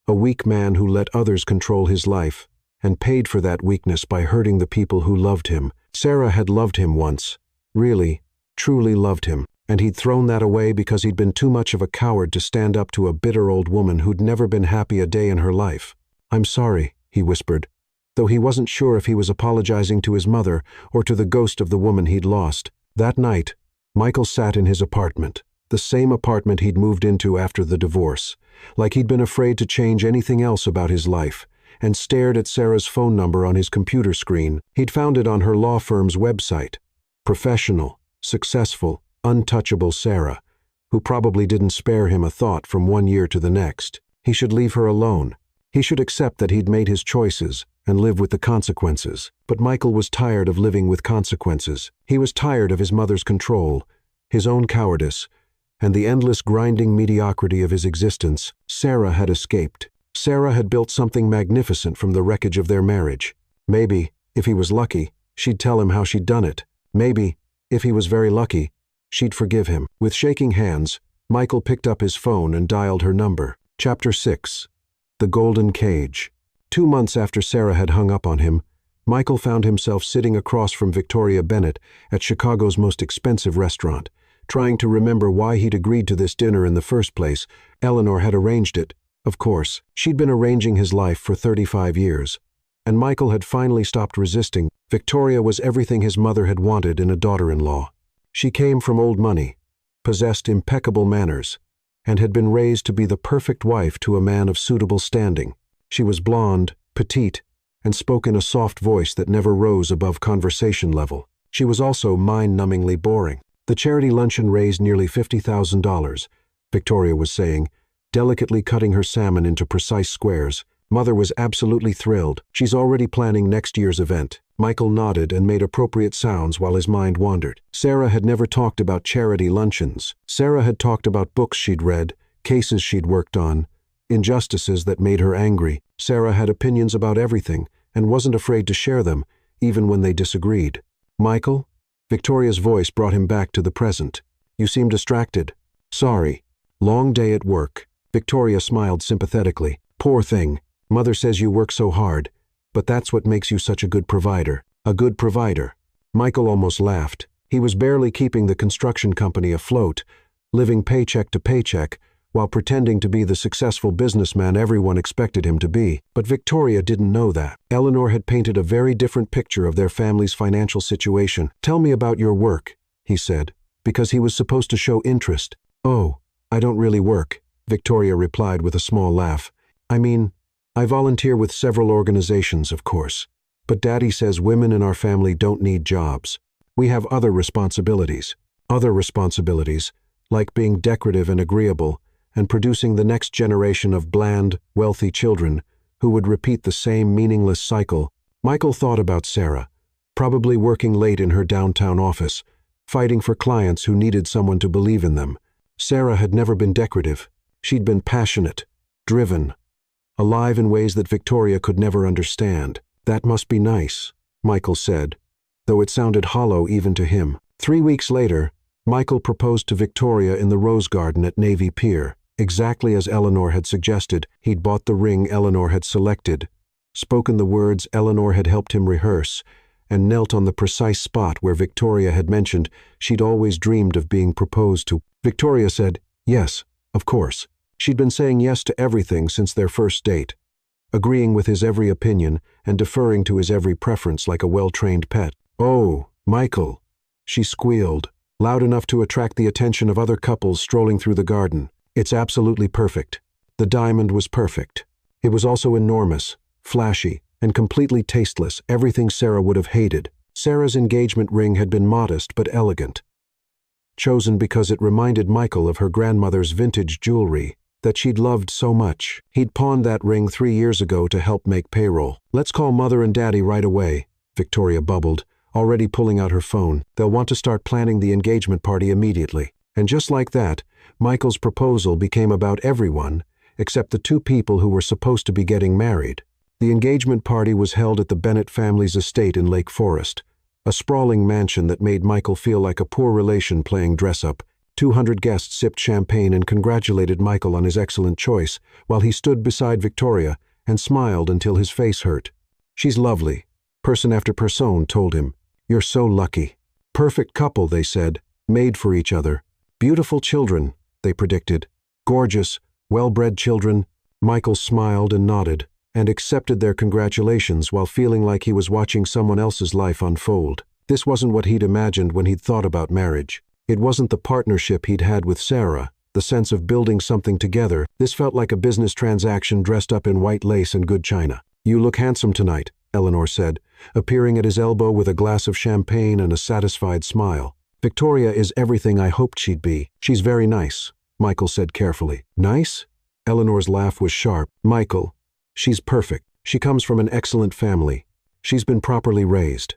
a weak man who let others control his life, and paid for that weakness by hurting the people who loved him. Sarah had loved him once, really, truly loved him, and he'd thrown that away because he'd been too much of a coward to stand up to a bitter old woman who'd never been happy a day in her life. I'm sorry, he whispered, though he wasn't sure if he was apologizing to his mother or to the ghost of the woman he'd lost. That night, Michael sat in his apartment, the same apartment he'd moved into after the divorce, like he'd been afraid to change anything else about his life, and stared at Sarah's phone number on his computer screen. He'd found it on her law firm's website. Professional, successful, untouchable Sarah, who probably didn't spare him a thought from 1 year to the next. He should leave her alone. He should accept that he'd made his choices and live with the consequences. But Michael was tired of living with consequences. He was tired of his mother's control, his own cowardice, and the endless grinding mediocrity of his existence. Sarah had escaped. Sarah had built something magnificent from the wreckage of their marriage. Maybe, if he was lucky, she'd tell him how she'd done it. Maybe, if he was very lucky, she'd forgive him. With shaking hands, Michael picked up his phone and dialed her number. Chapter 6. The Golden Cage. 2 months after Sarah had hung up on him, Michael found himself sitting across from Victoria Bennett at Chicago's most expensive restaurant, trying to remember why he'd agreed to this dinner in the first place. Eleanor had arranged it. Of course, she'd been arranging his life for 35 years, and Michael had finally stopped resisting. Victoria was everything his mother had wanted in a daughter-in-law. She came from old money, possessed impeccable manners, and had been raised to be the perfect wife to a man of suitable standing. She was blonde, petite, and spoke in a soft voice that never rose above conversation level. She was also mind-numbingly boring. The charity luncheon raised nearly $50,000, Victoria was saying, delicately cutting her salmon into precise squares. Mother was absolutely thrilled. She's already planning next year's event. Michael nodded and made appropriate sounds while his mind wandered. Sarah had never talked about charity luncheons. Sarah had talked about books she'd read, cases she'd worked on, injustices that made her angry. Sarah had opinions about everything and wasn't afraid to share them, even when they disagreed. Michael? Victoria's voice brought him back to the present. You seem distracted. Sorry. Long day at work. Victoria smiled sympathetically. Poor thing. Mother says you work so hard, but that's what makes you such a good provider. A good provider. Michael almost laughed. He was barely keeping the construction company afloat, living paycheck to paycheck, while pretending to be the successful businessman everyone expected him to be. But Victoria didn't know that. Eleanor had painted a very different picture of their family's financial situation. Tell me about your work, he said, because he was supposed to show interest. Oh, I don't really work, Victoria replied with a small laugh. I mean, I volunteer with several organizations, of course, but Daddy says women in our family don't need jobs. We have other responsibilities, like being decorative and agreeable, and producing the next generation of bland, wealthy children who would repeat the same meaningless cycle. Michael thought about Sarah, probably working late in her downtown office, fighting for clients who needed someone to believe in them. Sarah had never been decorative. She'd been passionate, driven, alive in ways that Victoria could never understand. "That must be nice," Michael said, though it sounded hollow even to him. 3 weeks later, Michael proposed to Victoria in the rose garden at Navy Pier. Exactly as Eleanor had suggested, he'd bought the ring Eleanor had selected, spoken the words Eleanor had helped him rehearse, and knelt on the precise spot where Victoria had mentioned she'd always dreamed of being proposed to. Victoria said, "Yes, of course." She'd been saying yes to everything since their first date, agreeing with his every opinion and deferring to his every preference like a well-trained pet. "Oh, Michael," she squealed, loud enough to attract the attention of other couples strolling through the garden. "It's absolutely perfect." The diamond was perfect. It was also enormous, flashy, and completely tasteless, everything Sarah would have hated. Sarah's engagement ring had been modest but elegant, chosen because it reminded Michael of her grandmother's vintage jewelry that she'd loved so much. He'd pawned that ring 3 years ago to help make payroll. "Let's call Mother and Daddy right away," Victoria bubbled, already pulling out her phone. "They'll want to start planning the engagement party immediately." And just like that, Michael's proposal became about everyone except the 2 people who were supposed to be getting married. The engagement party was held at the Bennett family's estate in Lake Forest, a sprawling mansion that made Michael feel like a poor relation playing dress-up. 200 guests sipped champagne and congratulated Michael on his excellent choice, while he stood beside Victoria and smiled until his face hurt. "She's lovely," person after person told him. "You're so lucky." "Perfect couple," they said, "made for each other." "Beautiful children," they predicted. "Gorgeous, well-bred children." Michael smiled and nodded, and accepted their congratulations while feeling like he was watching someone else's life unfold. This wasn't what he'd imagined when he'd thought about marriage. It wasn't the partnership he'd had with Sarah, the sense of building something together. This felt like a business transaction dressed up in white lace and good china. "You look handsome tonight," Eleanor said, appearing at his elbow with a glass of champagne and a satisfied smile. "Victoria is everything I hoped she'd be. She's very nice," Michael said carefully. "Nice?" Eleanor's laugh was sharp. "Michael, she's perfect. She comes from an excellent family. She's been properly raised.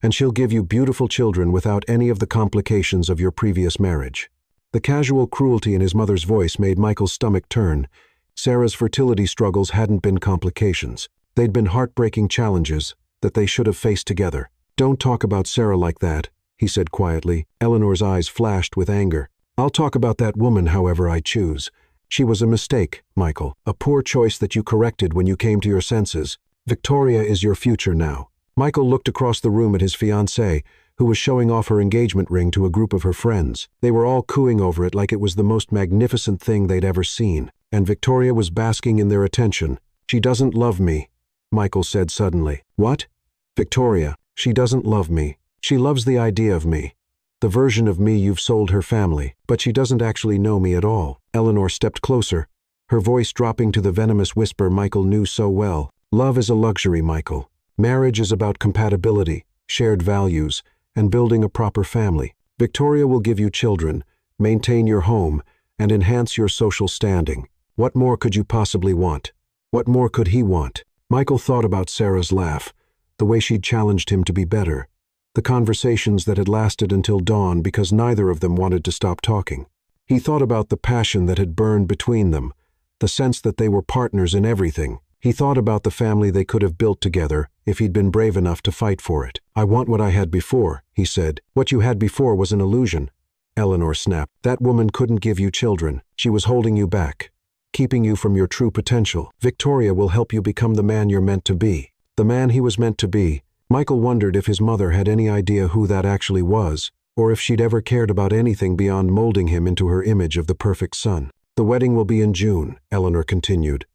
And she'll give you beautiful children without any of the complications of your previous marriage." The casual cruelty in his mother's voice made Michael's stomach turn. Sarah's fertility struggles hadn't been complications. They'd been heartbreaking challenges that they should have faced together. "Don't talk about Sarah like that," he said quietly. Eleanor's eyes flashed with anger. "I'll talk about that woman however I choose. She was a mistake, Michael, a poor choice that you corrected when you came to your senses. Victoria is your future now." Michael looked across the room at his fiancée, who was showing off her engagement ring to a group of her friends. They were all cooing over it like it was the most magnificent thing they'd ever seen, and Victoria was basking in their attention. "She doesn't love me," Michael said suddenly. "What?" "Victoria, she doesn't love me. She loves the idea of me, the version of me you've sold her family, but she doesn't actually know me at all." Eleanor stepped closer, her voice dropping to the venomous whisper Michael knew so well. "Love is a luxury, Michael. Marriage is about compatibility, shared values, and building a proper family. Victoria will give you children, maintain your home, and enhance your social standing. What more could you possibly want? What more could he want?" Michael thought about Sarah's laugh, the way she'd challenged him to be better, the conversations that had lasted until dawn because neither of them wanted to stop talking. He thought about the passion that had burned between them, the sense that they were partners in everything. He thought about the family they could have built together if he'd been brave enough to fight for it. "I want what I had before," he said. "What you had before was an illusion," Eleanor snapped. "That woman couldn't give you children. She was holding you back, keeping you from your true potential. Victoria will help you become the man you're meant to be." The man he was meant to be. Michael wondered if his mother had any idea who that actually was, or if she'd ever cared about anything beyond molding him into her image of the perfect son. "The wedding will be in June," Eleanor continued,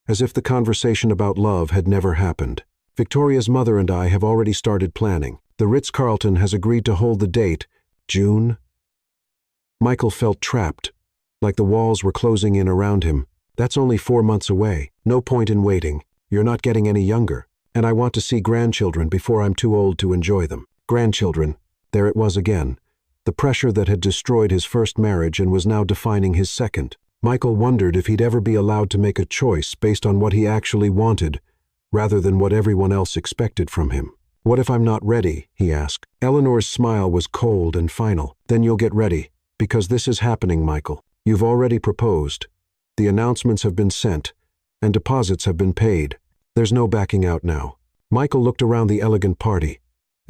as if the conversation about love had never happened. "Victoria's mother and I have already started planning. The Ritz-Carlton has agreed to hold the date, June." Michael felt trapped, like the walls were closing in around him. "That's only 4 months away. No point in waiting. You're not getting any younger. And I want to see grandchildren before I'm too old to enjoy them." Grandchildren. There it was again. The pressure that had destroyed his first marriage and was now defining his second. Michael wondered if he'd ever be allowed to make a choice based on what he actually wanted, rather than what everyone else expected from him. "What if I'm not ready?" he asked. Eleanor's smile was cold and final. "Then you'll get ready, because this is happening, Michael. You've already proposed. The announcements have been sent, and deposits have been paid. There's no backing out now." Michael looked around the elegant party,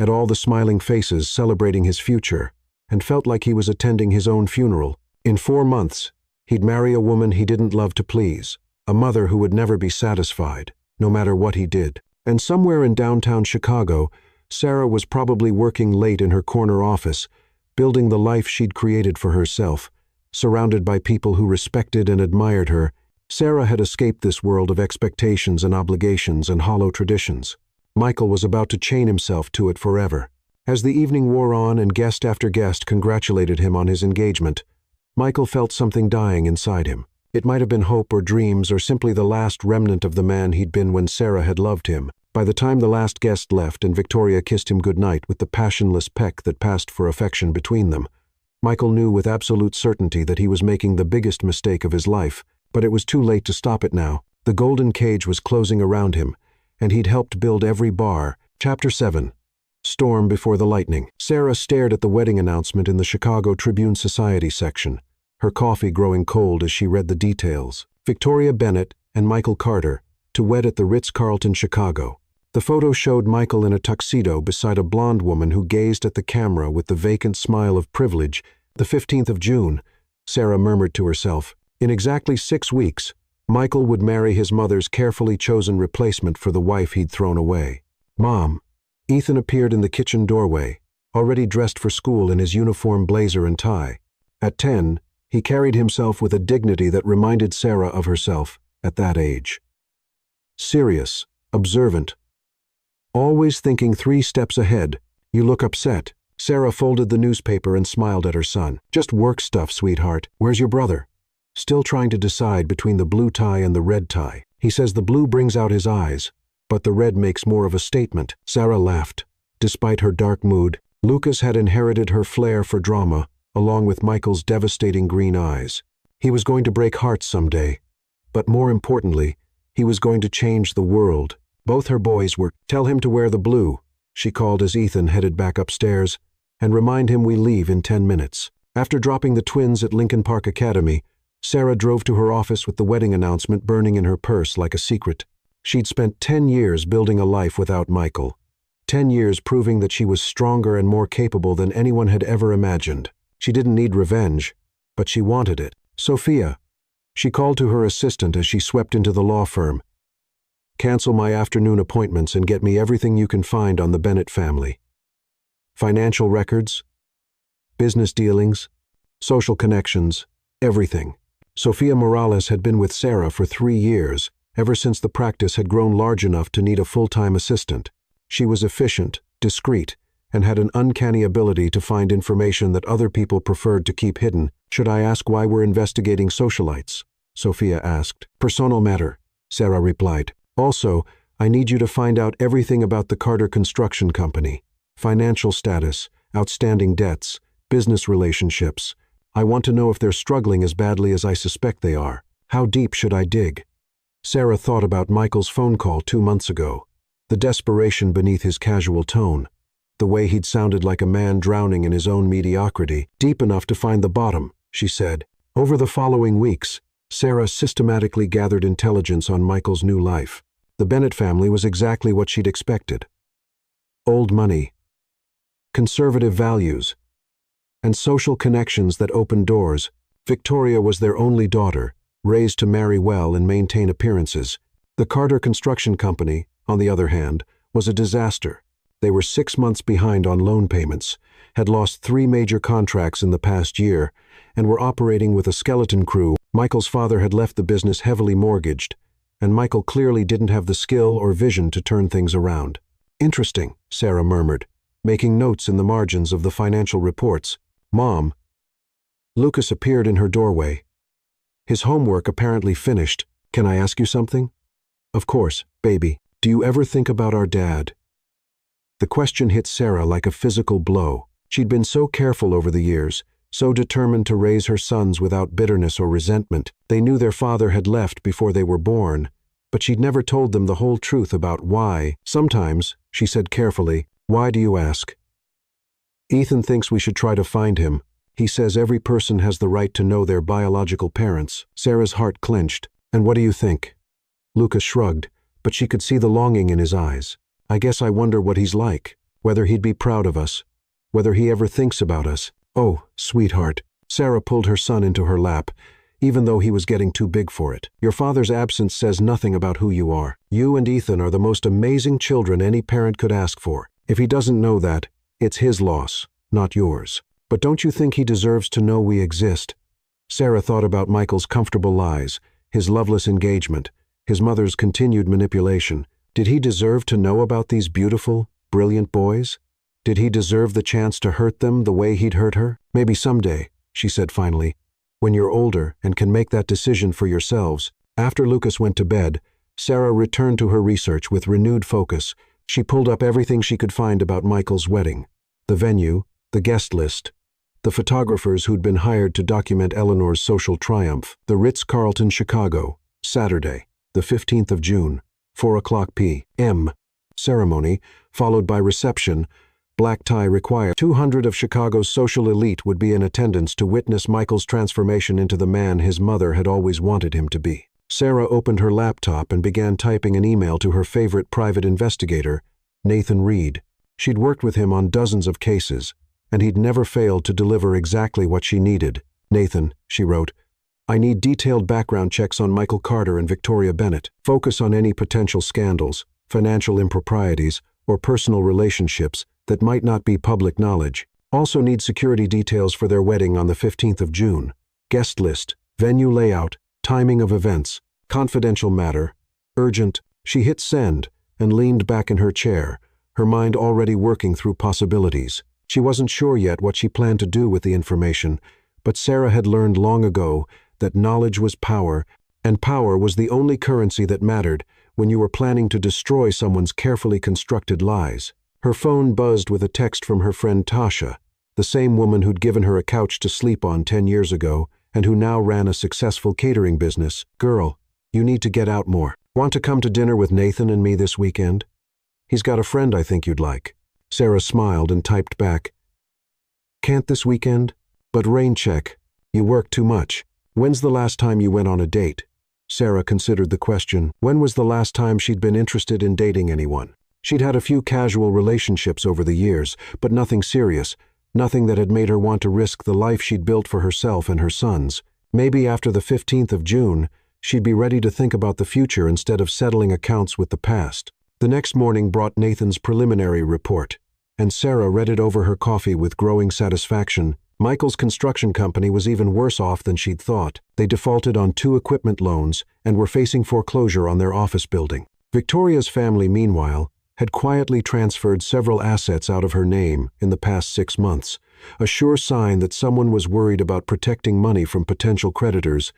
at all the smiling faces celebrating his future, and felt like he was attending his own funeral. In 4 months, he'd marry a woman he didn't love to please, a mother who would never be satisfied, no matter what he did. And somewhere in downtown Chicago, Sarah was probably working late in her corner office, building the life she'd created for herself, surrounded by people who respected and admired her. Sarah had escaped this world of expectations and obligations and hollow traditions. Michael was about to chain himself to it forever. As the evening wore on and guest after guest congratulated him on his engagement, Michael felt something dying inside him. It might have been hope or dreams or simply the last remnant of the man he'd been when Sarah had loved him. By the time the last guest left and Victoria kissed him goodnight with the passionless peck that passed for affection between them, Michael knew with absolute certainty that he was making the biggest mistake of his life, but it was too late to stop it now. The golden cage was closing around him, and he'd helped build every bar. Chapter 7. Storm Before the Lightning. Sarah stared at the wedding announcement in the Chicago Tribune Society section, her coffee growing cold as she read the details. Victoria Bennett and Michael Carter, to wed at the Ritz-Carlton, Chicago. The photo showed Michael in a tuxedo beside a blonde woman who gazed at the camera with the vacant smile of privilege. The 15th of June, Sarah murmured to herself. In exactly 6 weeks, Michael would marry his mother's carefully chosen replacement for the wife he'd thrown away. "Mom." Ethan appeared in the kitchen doorway, already dressed for school in his uniform blazer and tie. At 10, he carried himself with a dignity that reminded Sarah of herself at that age. Serious, observant, always thinking 3 steps ahead. "You look upset." Sarah folded the newspaper and smiled at her son. "Just work stuff, sweetheart. Where's your brother?" Still trying to decide between the blue tie and the red tie. "He says the blue brings out his eyes, but the red makes more of a statement." Sarah laughed. Despite her dark mood, Lucas had inherited her flair for drama, along with Michael's devastating green eyes. He was going to break hearts someday, but more importantly, he was going to change the world. Both her boys were. "Tell him to wear the blue," she called as Ethan headed back upstairs, "and remind him we leave in 10 minutes. After dropping the twins at Lincoln Park Academy, Sarah drove to her office with the wedding announcement burning in her purse like a secret. She'd spent 10 years building a life without Michael. 10 years proving that she was stronger and more capable than anyone had ever imagined. She didn't need revenge, but she wanted it. "Sophia," she called to her assistant as she swept into the law firm. "Cancel my afternoon appointments and get me everything you can find on the Bennett family. Financial records, business dealings, social connections, everything." Sophia Morales had been with Sarah for 3 years, ever since the practice had grown large enough to need a full-time assistant. She was efficient, discreet, and had an uncanny ability to find information that other people preferred to keep hidden. "Should I ask why we're investigating socialites?" Sophia asked. "Personal matter," Sarah replied. "Also, I need you to find out everything about the Carter Construction Company. Financial status, outstanding debts, business relationships. I want to know if they're struggling as badly as I suspect they are. How deep should I dig?" Sarah thought about Michael's phone call 2 months ago, the desperation beneath his casual tone, the way he'd sounded like a man drowning in his own mediocrity. "Deep enough to find the bottom," she said. Over the following weeks, Sarah systematically gathered intelligence on Michael's new life. The Bennett family was exactly what she'd expected. Old money, conservative values, and social connections that opened doors. Victoria was their only daughter, raised to marry well and maintain appearances. The Carter Construction Company, on the other hand, was a disaster. They were 6 months behind on loan payments, had lost 3 major contracts in the past year, and were operating with a skeleton crew. Michael's father had left the business heavily mortgaged, and Michael clearly didn't have the skill or vision to turn things around. "Interesting," Sarah murmured, making notes in the margins of the financial reports. "Mom." Lucas appeared in her doorway. His homework apparently finished. "Can I ask you something?" "Of course, baby. Do you ever think about our dad?" The question hit Sarah like a physical blow. She'd been so careful over the years, so determined to raise her sons without bitterness or resentment. They knew their father had left before they were born, but she'd never told them the whole truth about why. Sometimes, she said carefully, "Why do you ask?" "Ethan thinks we should try to find him. He says every person has the right to know their biological parents." Sarah's heart clenched. "And what do you think?" Lucas shrugged, but she could see the longing in his eyes. "I guess I wonder what he's like, whether he'd be proud of us, whether he ever thinks about us." "Oh, sweetheart." Sarah pulled her son into her lap, even though he was getting too big for it. "Your father's absence says nothing about who you are. You and Ethan are the most amazing children any parent could ask for. If he doesn't know that, it's his loss, not yours. But don't you think he deserves to know we exist?" Sarah thought about Michael's comfortable lies, his loveless engagement, his mother's continued manipulation. Did he deserve to know about these beautiful, brilliant boys? Did he deserve the chance to hurt them the way he'd hurt her? "Maybe someday," she said finally, "when you're older and can make that decision for yourselves." After Lucas went to bed, Sarah returned to her research with renewed focus. She pulled up everything she could find about Michael's wedding: the venue, the guest list, the photographers who'd been hired to document Eleanor's social triumph. The Ritz-Carlton, Chicago, Saturday, the 15th of June, 4:00 p.m. Ceremony, followed by reception. Black tie required. 200 of Chicago's social elite would be in attendance to witness Michael's transformation into the man his mother had always wanted him to be. Sarah opened her laptop and began typing an email to her favorite private investigator, Nathan Reed. She'd worked with him on dozens of cases, and he'd never failed to deliver exactly what she needed. "Nathan," she wrote, "I need detailed background checks on Michael Carter and Victoria Bennett. Focus on any potential scandals, financial improprieties, or personal relationships that might not be public knowledge. Also need security details for their wedding on the 15th of June. Guest list, venue layout, timing of events, confidential matter, urgent." She hit send and leaned back in her chair, her mind already working through possibilities. She wasn't sure yet what she planned to do with the information, but Sarah had learned long ago that knowledge was power, and power was the only currency that mattered when you were planning to destroy someone's carefully constructed lies. Her phone buzzed with a text from her friend Tasha, the same woman who'd given her a couch to sleep on 10 years ago and who now ran a successful catering business. "Girl, you need to get out more. Want to come to dinner with Nathan and me this weekend? He's got a friend I think you'd like." Sarah smiled and typed back, "Can't this weekend? But rain check. You work too much. When's the last time you went on a date?" Sarah considered the question. When was the last time she'd been interested in dating anyone? She'd had a few casual relationships over the years, but nothing serious, nothing that had made her want to risk the life she'd built for herself and her sons. Maybe after the 15th of June, she'd be ready to think about the future instead of settling accounts with the past. The next morning brought Nathan's preliminary report, and Sarah read it over her coffee with growing satisfaction. Michael's construction company was even worse off than she'd thought. They defaulted on 2 equipment loans and were facing foreclosure on their office building. Victoria's family, meanwhile, had quietly transferred several assets out of her name in the past 6 months, a sure sign that someone was worried about protecting money from potential creditors.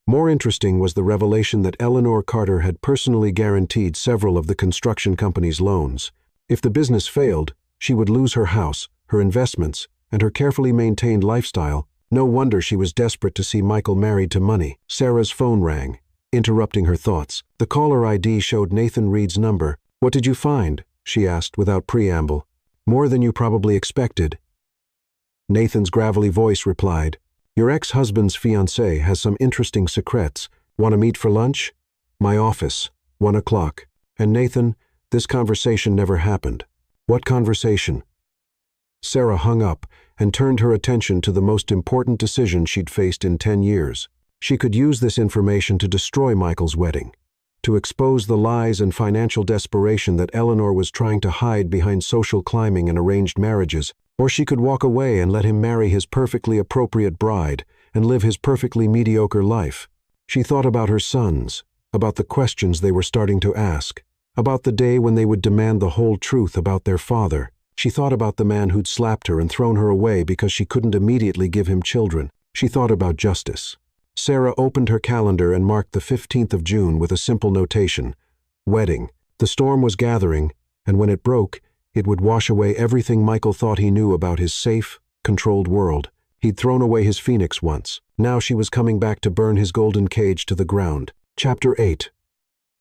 More interesting was the revelation that Eleanor Carter had personally guaranteed several of the construction company's loans. If the business failed, she would lose her house, her investments, and her carefully maintained lifestyle. No wonder she was desperate to see Michael married to money. Sarah's phone rang, interrupting her thoughts. The caller ID showed Nathan Reed's number. "What did you find?" she asked without preamble. "More than you probably expected." Nathan's gravelly voice replied, "Your ex-husband's fiancée has some interesting secrets. Want to meet for lunch? My office, 1 o'clock. And Nathan, this conversation never happened." "What conversation?" Sarah hung up and turned her attention to the most important decision she'd faced in 10 years. She could use this information to destroy Michael's wedding, to expose the lies and financial desperation that Eleanor was trying to hide behind social climbing and arranged marriages, or she could walk away and let him marry his perfectly appropriate bride and live his perfectly mediocre life. She thought about her sons, about the questions they were starting to ask, about the day when they would demand the whole truth about their father. She thought about the man who'd slapped her and thrown her away because she couldn't immediately give him children. She thought about justice. Sarah opened her calendar and marked the 15th of June with a simple notation: wedding. The storm was gathering, and when it broke, it would wash away everything Michael thought he knew about his safe, controlled world. He'd thrown away his phoenix once. Now she was coming back to burn his golden cage to the ground. Chapter 8.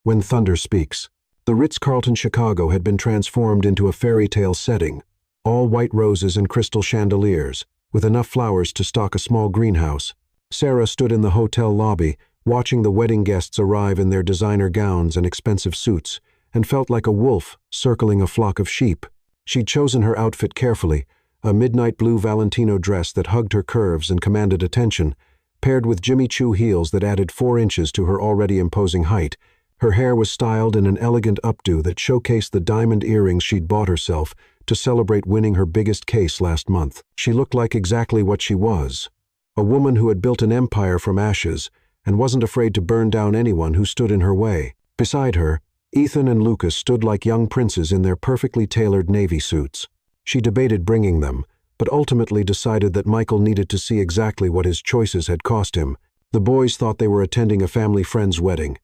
When Thunder Speaks. The Ritz-Carlton Chicago had been transformed into a fairy tale setting, all white roses and crystal chandeliers, with enough flowers to stock a small greenhouse. Sarah stood in the hotel lobby, watching the wedding guests arrive in their designer gowns and expensive suits, and felt like a wolf circling a flock of sheep. She'd chosen her outfit carefully, a midnight blue Valentino dress that hugged her curves and commanded attention, paired with Jimmy Choo heels that added 4 inches to her already imposing height. Her hair was styled in an elegant updo that showcased the diamond earrings she'd bought herself to celebrate winning her biggest case last month. She looked like exactly what she was, a woman who had built an empire from ashes and wasn't afraid to burn down anyone who stood in her way. Beside her, Ethan and Lucas stood like young princes in their perfectly tailored navy suits. She debated bringing them, but ultimately decided that Michael needed to see exactly what his choices had cost him. The boys thought they were attending a family friend's wedding,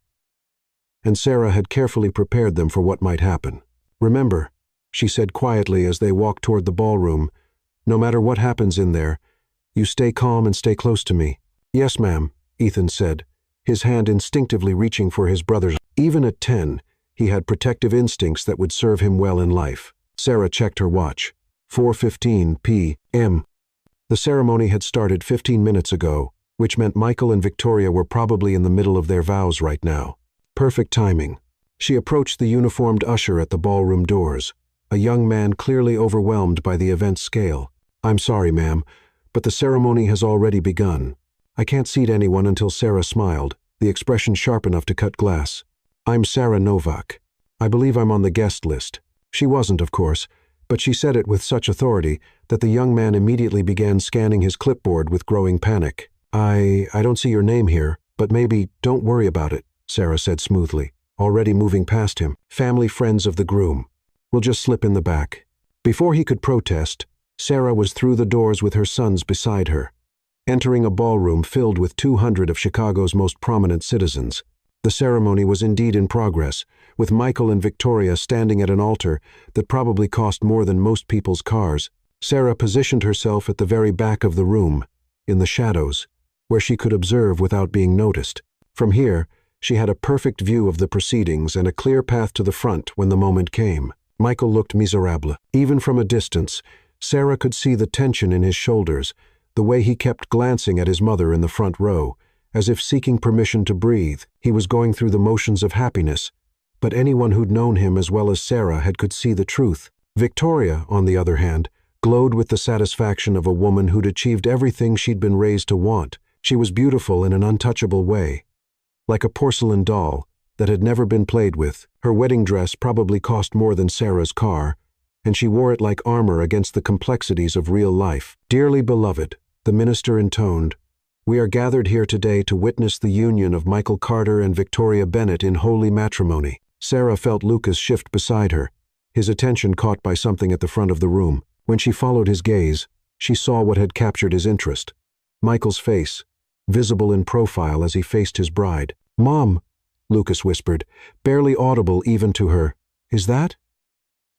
and Sarah had carefully prepared them for what might happen. "Remember," she said quietly as they walked toward the ballroom, "no matter what happens in there, you stay calm and stay close to me." "Yes, ma'am," Ethan said, his hand instinctively reaching for his brother's. Even at 10, he had protective instincts that would serve him well in life. Sarah checked her watch. 4:15 p.m. The ceremony had started 15 minutes ago, which meant Michael and Victoria were probably in the middle of their vows right now. Perfect timing. She approached the uniformed usher at the ballroom doors, a young man clearly overwhelmed by the event's scale. "I'm sorry, ma'am, but the ceremony has already begun. I can't seat anyone until." Sarah smiled, the expression sharp enough to cut glass. "I'm Sarah Novak. I believe I'm on the guest list." She wasn't, of course, but she said it with such authority that the young man immediately began scanning his clipboard with growing panic. I don't see your name here, but maybe don't worry about it," Sarah said smoothly, already moving past him. "Family friends of the groom. We'll just slip in the back." Before he could protest, Sarah was through the doors with her sons beside her, entering a ballroom filled with 200 of Chicago's most prominent citizens. The ceremony was indeed in progress, with Michael and Victoria standing at an altar that probably cost more than most people's cars. Sarah positioned herself at the very back of the room, in the shadows, where she could observe without being noticed. From here, she had a perfect view of the proceedings and a clear path to the front when the moment came. Michael looked miserable. Even from a distance, Sarah could see the tension in his shoulders, the way he kept glancing at his mother in the front row, as if seeking permission to breathe. He was going through the motions of happiness, but anyone who'd known him as well as Sarah could see the truth. Victoria, on the other hand, glowed with the satisfaction of a woman who'd achieved everything she'd been raised to want. She was beautiful in an untouchable way, like a porcelain doll that had never been played with. Her wedding dress probably cost more than Sarah's car, and she wore it like armor against the complexities of real life. "Dearly beloved," the minister intoned, "we are gathered here today to witness the union of Michael Carter and Victoria Bennett in holy matrimony." Sarah felt Lucas shift beside her, his attention caught by something at the front of the room. When she followed his gaze, she saw what had captured his interest. Michael's face, visible in profile as he faced his bride. "Mom," Lucas whispered, barely audible even to her. "Is that?"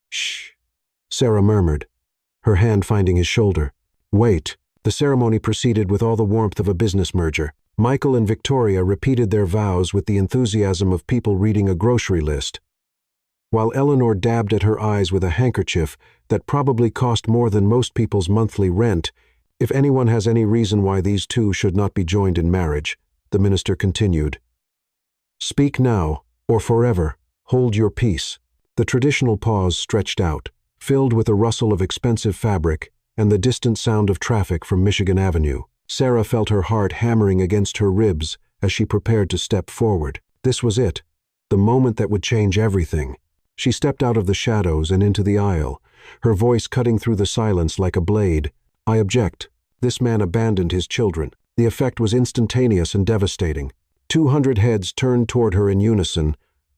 "Shh," Sarah murmured, her hand finding his shoulder. "Wait." The ceremony proceeded with all the warmth of a business merger. Michael and Victoria repeated their vows with the enthusiasm of people reading a grocery list, while Eleanor dabbed at her eyes with a handkerchief that probably cost more than most people's monthly rent. "If anyone has any reason why these two should not be joined in marriage," the minister continued, "speak now, or forever. Hold your peace." The traditional pause stretched out, filled with a rustle of expensive fabric and the distant sound of traffic from Michigan Avenue. Sarah felt her heart hammering against her ribs as she prepared to step forward. This was it, the moment that would change everything. She stepped out of the shadows and into the aisle, her voice cutting through the silence like a blade. "I object." This man abandoned his children. The effect was instantaneous and devastating. 200 heads turned toward her in unison,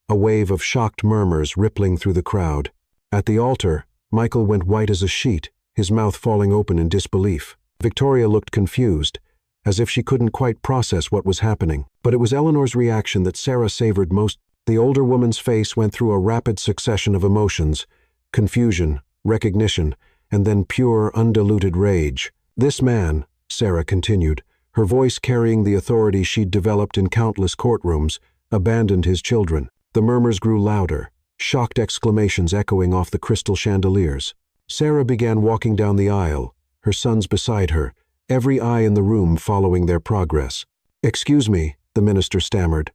a wave of shocked murmurs rippling through the crowd. At the altar, Michael went white as a sheet, his mouth falling open in disbelief. Victoria looked confused, as if she couldn't quite process what was happening. But it was Eleanor's reaction that Sarah savored most. The older woman's face went through a rapid succession of emotions: confusion, recognition, and then pure, undiluted rage. "This man," Sarah continued, her voice carrying the authority she'd developed in countless courtrooms, "abandoned his children. The murmurs grew louder, shocked exclamations echoing off the crystal chandeliers. Sarah began walking down the aisle, her sons beside her, every eye in the room following their progress. "Excuse me," the minister stammered.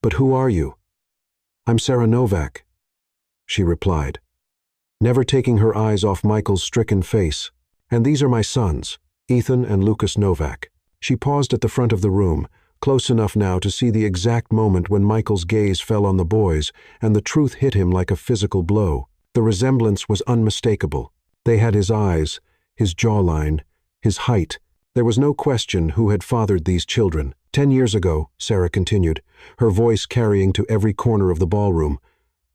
"But who are you?" "I'm Sarah Novak," she replied, never taking her eyes off Michael's stricken face. "And these are my sons, Ethan and Lucas Novak." She paused at the front of the room, close enough now to see the exact moment when Michael's gaze fell on the boys, and the truth hit him like a physical blow. The resemblance was unmistakable. They had his eyes, his jawline, his height. There was no question who had fathered these children. 10 years ago, Sarah continued, her voice carrying to every corner of the ballroom,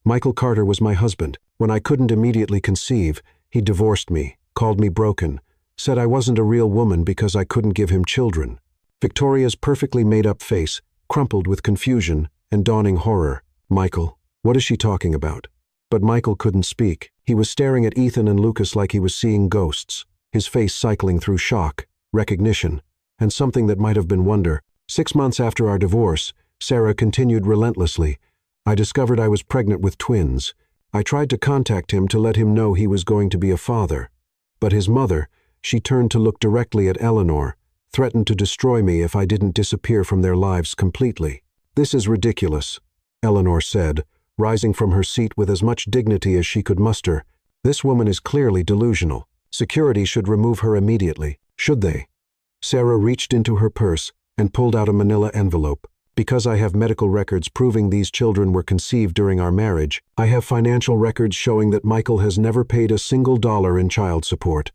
Michael Carter was my husband. When I couldn't immediately conceive, he divorced me, called me broken, said I wasn't a real woman because I couldn't give him children. Victoria's perfectly made-up face crumpled with confusion and dawning horror. "Michael, what is she talking about?" But Michael couldn't speak. He was staring at Ethan and Lucas like he was seeing ghosts, his face cycling through shock, recognition, and something that might have been wonder. 6 months after our divorce, Sarah continued relentlessly, I discovered I was pregnant with twins. I tried to contact him to let him know he was going to be a father. But his mother, she turned to look directly at Eleanor, threatened to destroy me if I didn't disappear from their lives completely. "This is ridiculous," Eleanor said, rising from her seat with as much dignity as she could muster. "This woman is clearly delusional. Security should remove her immediately." "Should they?" Sarah reached into her purse and pulled out a manila envelope. "Because I have medical records proving these children were conceived during our marriage, I have financial records showing that Michael has never paid a single dollar in child support,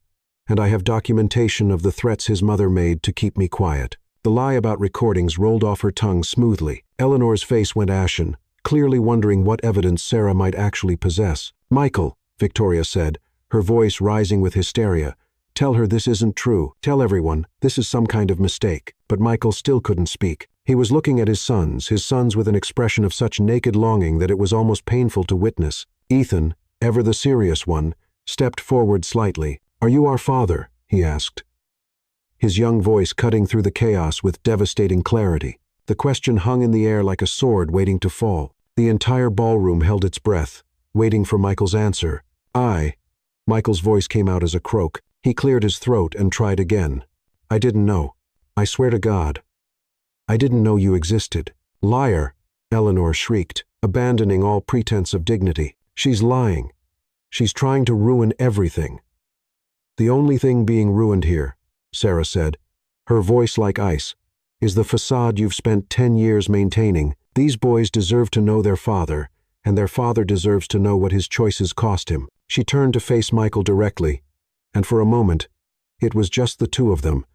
and I have documentation of the threats his mother made to keep me quiet." The lie about recordings rolled off her tongue smoothly. Eleanor's face went ashen, clearly wondering what evidence Sarah might actually possess. "Michael," Victoria said, her voice rising with hysteria, "tell her this isn't true. Tell everyone, this is some kind of mistake." But Michael still couldn't speak. He was looking at his sons with an expression of such naked longing that it was almost painful to witness. Ethan, ever the serious one, stepped forward slightly. "Are you our father?" he asked, his young voice cutting through the chaos with devastating clarity. The question hung in the air like a sword waiting to fall. The entire ballroom held its breath, waiting for Michael's answer. "I." Michael's voice came out as a croak. He cleared his throat and tried again. "I didn't know. I swear to God. I didn't know you existed." "Liar!" Eleanor shrieked, abandoning all pretense of dignity. "She's lying. She's trying to ruin everything." "The only thing being ruined here," Sarah said, her voice like ice, "is the facade you've spent 10 years maintaining. These boys deserve to know their father, and their father deserves to know what his choices cost him." She turned to face Michael directly, and for a moment, it was just the two of them.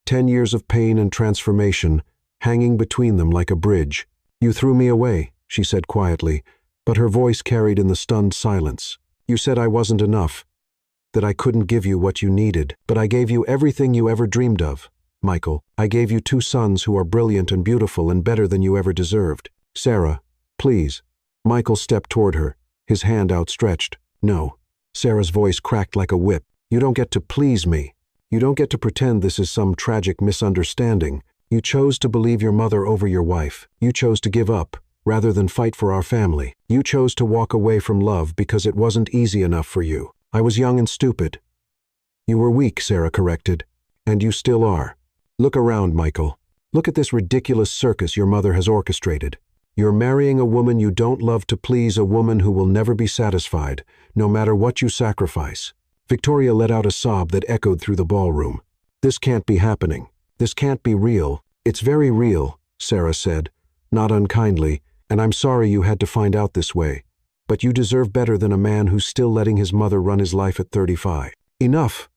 10 years of pain and transformation, hanging between them like a bridge. "You threw me away," she said quietly, but her voice carried in the stunned silence. "You said I wasn't enough, that I couldn't give you what you needed, but I gave you everything you ever dreamed of, Michael. I gave you 2 sons who are brilliant and beautiful and better than you ever deserved. Sarah, please." Michael stepped toward her, his hand outstretched. "No." Sarah's voice cracked like a whip. "You don't get to please me. You don't get to pretend this is some tragic misunderstanding. You chose to believe your mother over your wife. You chose to give up, rather than fight for our family. You chose to walk away from love because it wasn't easy enough for you. I was young and stupid." "You were weak," Sarah corrected. "And you still are. Look around, Michael. Look at this ridiculous circus your mother has orchestrated. You're marrying a woman you don't love to please a woman who will never be satisfied, no matter what you sacrifice." Victoria let out a sob that echoed through the ballroom. "This can't be happening. This can't be real." "It's very real," Sarah said, not unkindly, "and I'm sorry you had to find out this way. But you deserve better than a man who's still letting his mother run his life at 35. "Enough!"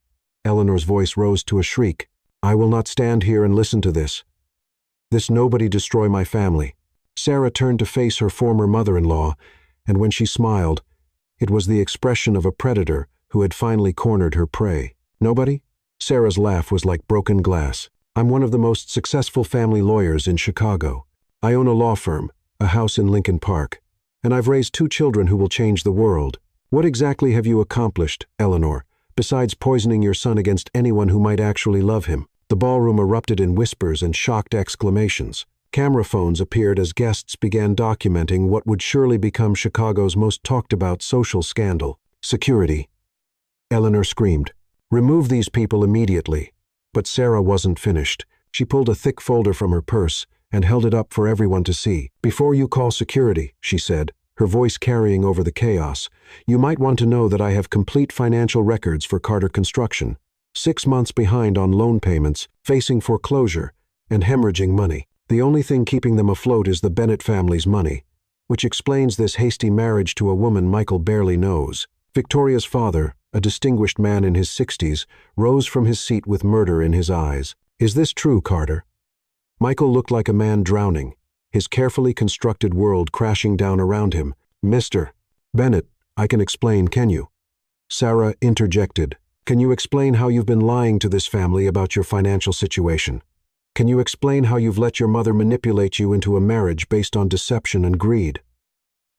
Eleanor's voice rose to a shriek. "I will not stand here and listen to this. This nobody destroy my family." Sarah turned to face her former mother-in-law, and when she smiled, it was the expression of a predator who had finally cornered her prey. "Nobody?" Sarah's laugh was like broken glass. "I'm one of the most successful family lawyers in Chicago. I own a law firm, a house in Lincoln Park, and I've raised 2 children who will change the world. What exactly have you accomplished, Eleanor, besides poisoning your son against anyone who might actually love him?" The ballroom erupted in whispers and shocked exclamations. Camera phones appeared as guests began documenting what would surely become Chicago's most talked-about social scandal. Security. Eleanor screamed, "Remove these people immediately." But Sarah wasn't finished. She pulled a thick folder from her purse and held it up for everyone to see. "Before you call security," she said, her voice carrying over the chaos, "you might want to know that I have complete financial records for Carter Construction. 6 months behind on loan payments, facing foreclosure, and hemorrhaging money. The only thing keeping them afloat is the Bennett family's money, which explains this hasty marriage to a woman Michael barely knows." Victoria's father, a distinguished man in his 60s, rose from his seat with murder in his eyes. "Is this true, Carter?" Michael looked like a man drowning, his carefully constructed world crashing down around him. "Mr. Bennett, I can explain, can you?" Sarah interjected. "Can you explain how you've been lying to this family about your financial situation? Can you explain how you've let your mother manipulate you into a marriage based on deception and greed?"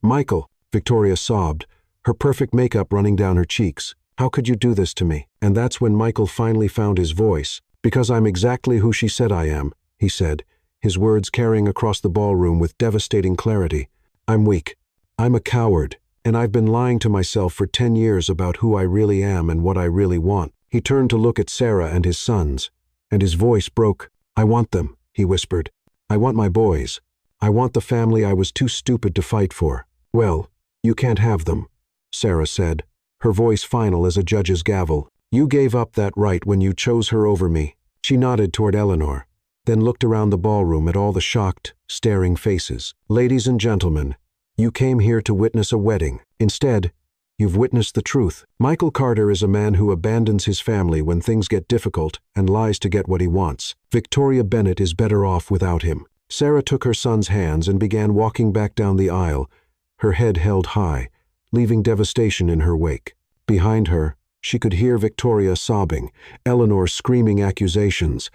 "Michael," Victoria sobbed, her perfect makeup running down her cheeks, "how could you do this to me?" And that's when Michael finally found his voice. "Because I'm exactly who she said I am," he said, his words carrying across the ballroom with devastating clarity. "I'm weak. I'm a coward, and I've been lying to myself for 10 years about who I really am and what I really want." He turned to look at Sarah and his sons, and his voice broke. "I want them," he whispered. "I want my boys. I want the family I was too stupid to fight for." "Well, you can't have them," Sarah said, her voice final as a judge's gavel. "You gave up that right when you chose her over me." She nodded toward Eleanor, then looked around the ballroom at all the shocked, staring faces. "Ladies and gentlemen, you came here to witness a wedding. Instead, you've witnessed the truth. Michael Carter is a man who abandons his family when things get difficult and lies to get what he wants. Victoria Bennett is better off without him." Sarah took her son's hands and began walking back down the aisle, her head held high, leaving devastation in her wake. Behind her, she could hear Victoria sobbing, Eleanor screaming accusations,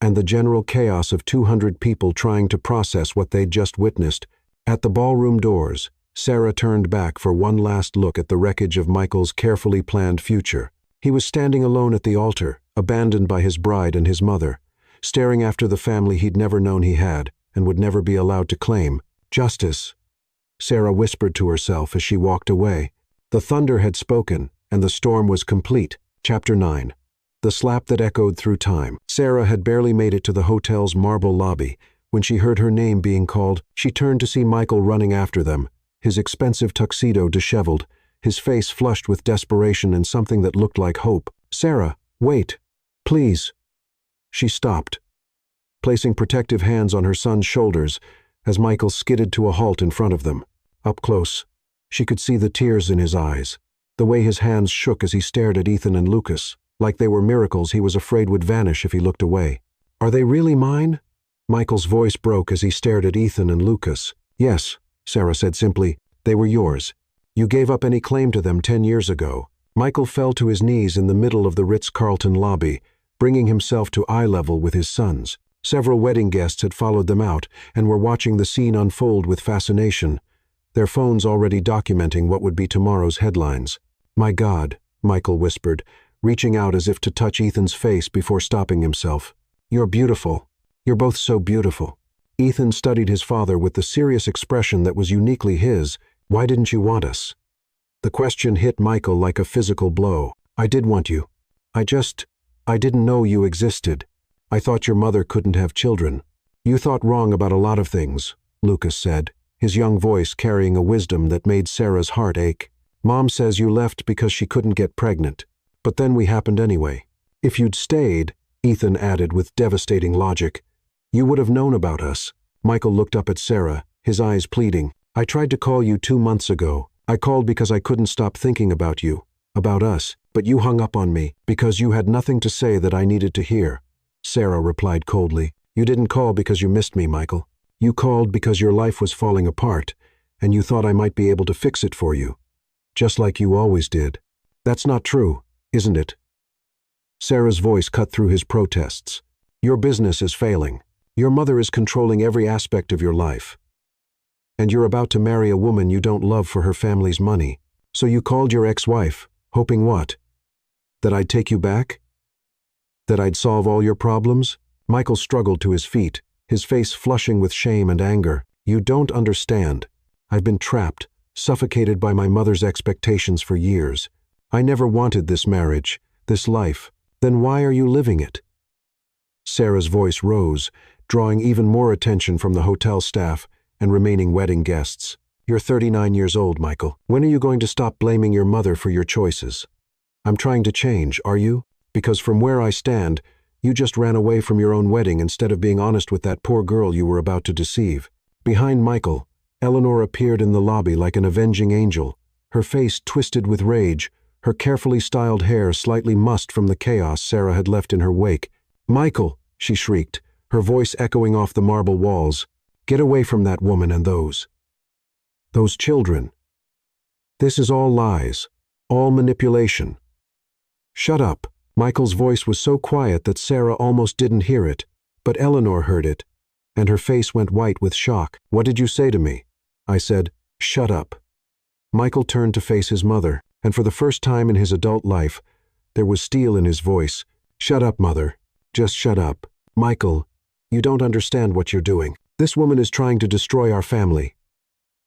and the general chaos of 200 people trying to process what they'd just witnessed. At the ballroom doors, Sarah turned back for one last look at the wreckage of Michael's carefully planned future. He was standing alone at the altar, abandoned by his bride and his mother, staring after the family he'd never known he had and would never be allowed to claim. "Justice," Sarah whispered to herself as she walked away. The thunder had spoken, and the storm was complete. Chapter 9. The slap that echoed through time. Sarah had barely made it to the hotel's marble lobby when she heard her name being called. She turned to see Michael running after them, his expensive tuxedo disheveled, his face flushed with desperation and something that looked like hope. "Sarah, wait. Please." She stopped, placing protective hands on her son's shoulders as Michael skidded to a halt in front of them. Up close, she could see the tears in his eyes, the way his hands shook as he stared at Ethan and Lucas, like they were miracles he was afraid would vanish if he looked away. "Are they really mine?" Michael's voice broke as he stared at Ethan and Lucas. "Yes," Sarah said simply, "they were yours. You gave up any claim to them 10 years ago." Michael fell to his knees in the middle of the Ritz-Carlton lobby, bringing himself to eye level with his sons. Several wedding guests had followed them out and were watching the scene unfold with fascination, their phones already documenting what would be tomorrow's headlines. "My God," Michael whispered, reaching out as if to touch Ethan's face before stopping himself. "You're beautiful. You're both so beautiful." Ethan studied his father with the serious expression that was uniquely his. "Why didn't you want us?" The question hit Michael like a physical blow. "I did want you. I didn't know you existed. I thought your mother couldn't have children." "You thought wrong about a lot of things," Lucas said, his young voice carrying a wisdom that made Sarah's heart ache. "Mom says you left because she couldn't get pregnant, but then we happened anyway. If you'd stayed," Ethan added with devastating logic, "you would have known about us." Michael looked up at Sarah, his eyes pleading. "I tried to call you 2 months ago. I called because I couldn't stop thinking about you, about us, but you hung up on me because you had nothing to say that I needed to hear." Sarah replied coldly. "You didn't call because you missed me, Michael. You called because your life was falling apart, and you thought I might be able to fix it for you, just like you always did. That's not true, isn't it?" Sarah's voice cut through his protests. "Your business is failing. Your mother is controlling every aspect of your life. And you're about to marry a woman you don't love for her family's money. So you called your ex-wife, hoping what? That I'd take you back? That I'd solve all your problems?" Michael struggled to his feet, his face flushing with shame and anger. "You don't understand. I've been trapped, suffocated by my mother's expectations for years. I never wanted this marriage, this life. Then why are you living it?" Sarah's voice rose, drawing even more attention from the hotel staff and remaining wedding guests. "You're 39 years old, Michael. When are you going to stop blaming your mother for your choices? I'm trying to change, are you? Because from where I stand, you just ran away from your own wedding instead of being honest with that poor girl you were about to deceive." Behind Michael, Eleanor appeared in the lobby like an avenging angel, her face twisted with rage, her carefully styled hair slightly mussed from the chaos Sarah had left in her wake. "Michael," she shrieked, her voice echoing off the marble walls, "get away from that woman and those children. This is all lies, all manipulation." "Shut up." Michael's voice was so quiet that Sarah almost didn't hear it, but Eleanor heard it, and her face went white with shock. "What did you say to me?" I said, "Shut up." Michael turned to face his mother, and for the first time in his adult life, there was steel in his voice. "Shut up, Mother. Just shut up. Michael, you don't understand what you're doing. This woman is trying to destroy our family."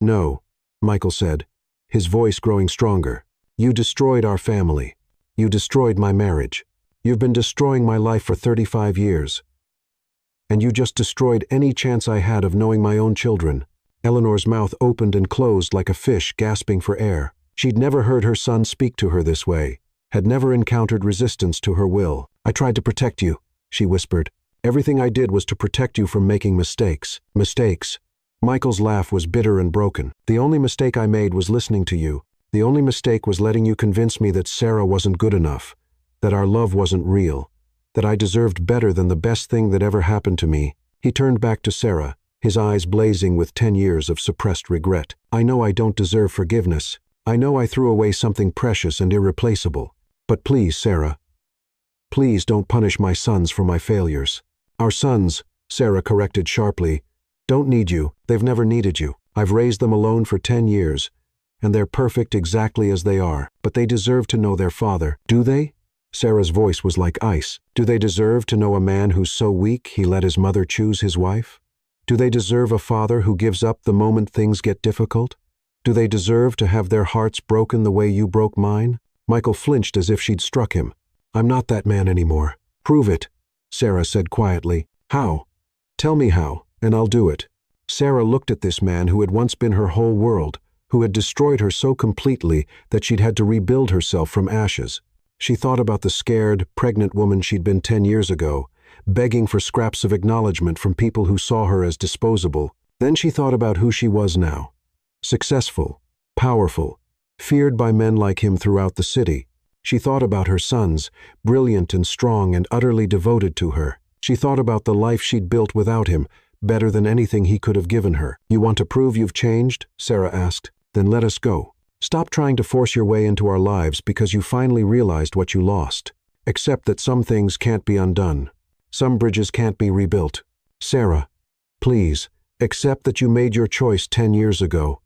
"No," Michael said, his voice growing stronger. "You destroyed our family. You destroyed my marriage. You've been destroying my life for 35 years. And you just destroyed any chance I had of knowing my own children." Eleanor's mouth opened and closed like a fish gasping for air. She'd never heard her son speak to her this way, had never encountered resistance to her will. "I tried to protect you," she whispered. "Everything I did was to protect you from making mistakes." "Mistakes?" Michael's laugh was bitter and broken. "The only mistake I made was listening to you. The only mistake was letting you convince me that Sarah wasn't good enough, that our love wasn't real, that I deserved better than the best thing that ever happened to me." He turned back to Sarah, his eyes blazing with 10 years of suppressed regret. "I know I don't deserve forgiveness. I know I threw away something precious and irreplaceable. But please, Sarah, please don't punish my sons for my failures." "Our sons," Sarah corrected sharply, "don't need you. They've never needed you. I've raised them alone for 10 years, and they're perfect exactly as they are. But they deserve to know their father." "Do they?" Sarah's voice was like ice. "Do they deserve to know a man who's so weak he let his mother choose his wife? Do they deserve a father who gives up the moment things get difficult? Do they deserve to have their hearts broken the way you broke mine?" Michael flinched as if she'd struck him. "I'm not that man anymore." "Prove it," Sarah said quietly. "How? Tell me how, and I'll do it." Sarah looked at this man who had once been her whole world, who had destroyed her so completely that she'd had to rebuild herself from ashes. She thought about the scared, pregnant woman she'd been 10 years ago, begging for scraps of acknowledgement from people who saw her as disposable. Then she thought about who she was now. Successful, powerful, feared by men like him throughout the city. She thought about her sons, brilliant and strong and utterly devoted to her. She thought about the life she'd built without him, better than anything he could have given her. "You want to prove you've changed?" Sarah asked. "Then let us go. Stop trying to force your way into our lives because you finally realized what you lost. Accept that some things can't be undone. Some bridges can't be rebuilt. Sarah, please, accept that you made your choice 10 years ago,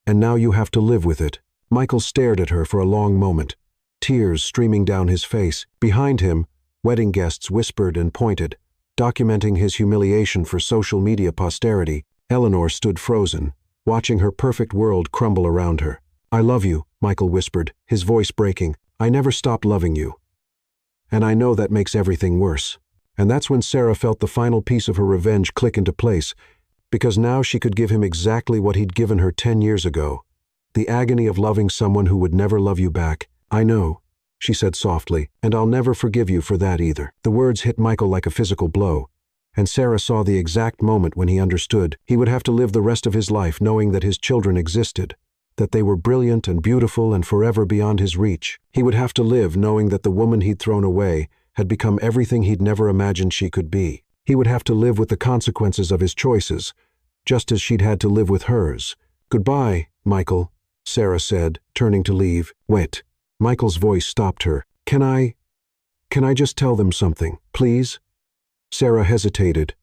and now you have to live with it." Michael stared at her for a long moment, tears streaming down his face. Behind him, wedding guests whispered and pointed, documenting his humiliation for social media posterity. Eleanor stood frozen, watching her perfect world crumble around her. "I love you," Michael whispered, his voice breaking. "I never stopped loving you. And I know that makes everything worse." And that's when Sarah felt the final piece of her revenge click into place, because now she could give him exactly what he'd given her 10 years ago. The agony of loving someone who would never love you back. "I know," she said softly, "and I'll never forgive you for that either." The words hit Michael like a physical blow, and Sarah saw the exact moment when he understood. He would have to live the rest of his life knowing that his children existed, that they were brilliant and beautiful and forever beyond his reach. He would have to live knowing that the woman he'd thrown away had become everything he'd never imagined she could be. He would have to live with the consequences of his choices, just as she'd had to live with hers. "Goodbye, Michael," Sarah said, turning to leave. "Wait." Michael's voice stopped her. Can I just tell them something, please?" Sarah hesitated,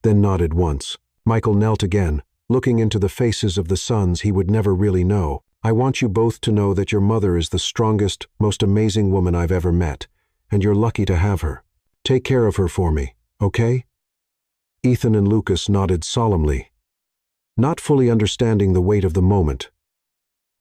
then nodded once. Michael knelt again, looking into the faces of the sons he would never really know. "I want you both to know that your mother is the strongest, most amazing woman I've ever met, and you're lucky to have her. Take care of her for me, okay?" Ethan and Lucas nodded solemnly, not fully understanding the weight of the moment,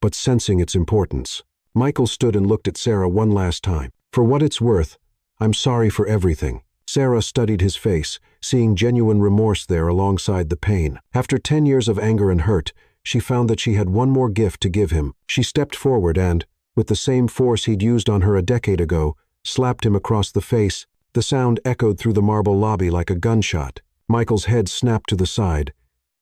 but sensing its importance. Michael stood and looked at Sarah one last time. "For what it's worth, I'm sorry for everything." Sarah studied his face, seeing genuine remorse there alongside the pain. After 10 years of anger and hurt, she found that she had one more gift to give him. She stepped forward and, with the same force he'd used on her a decade ago, slapped him across the face. The sound echoed through the marble lobby like a gunshot. Michael's head snapped to the side,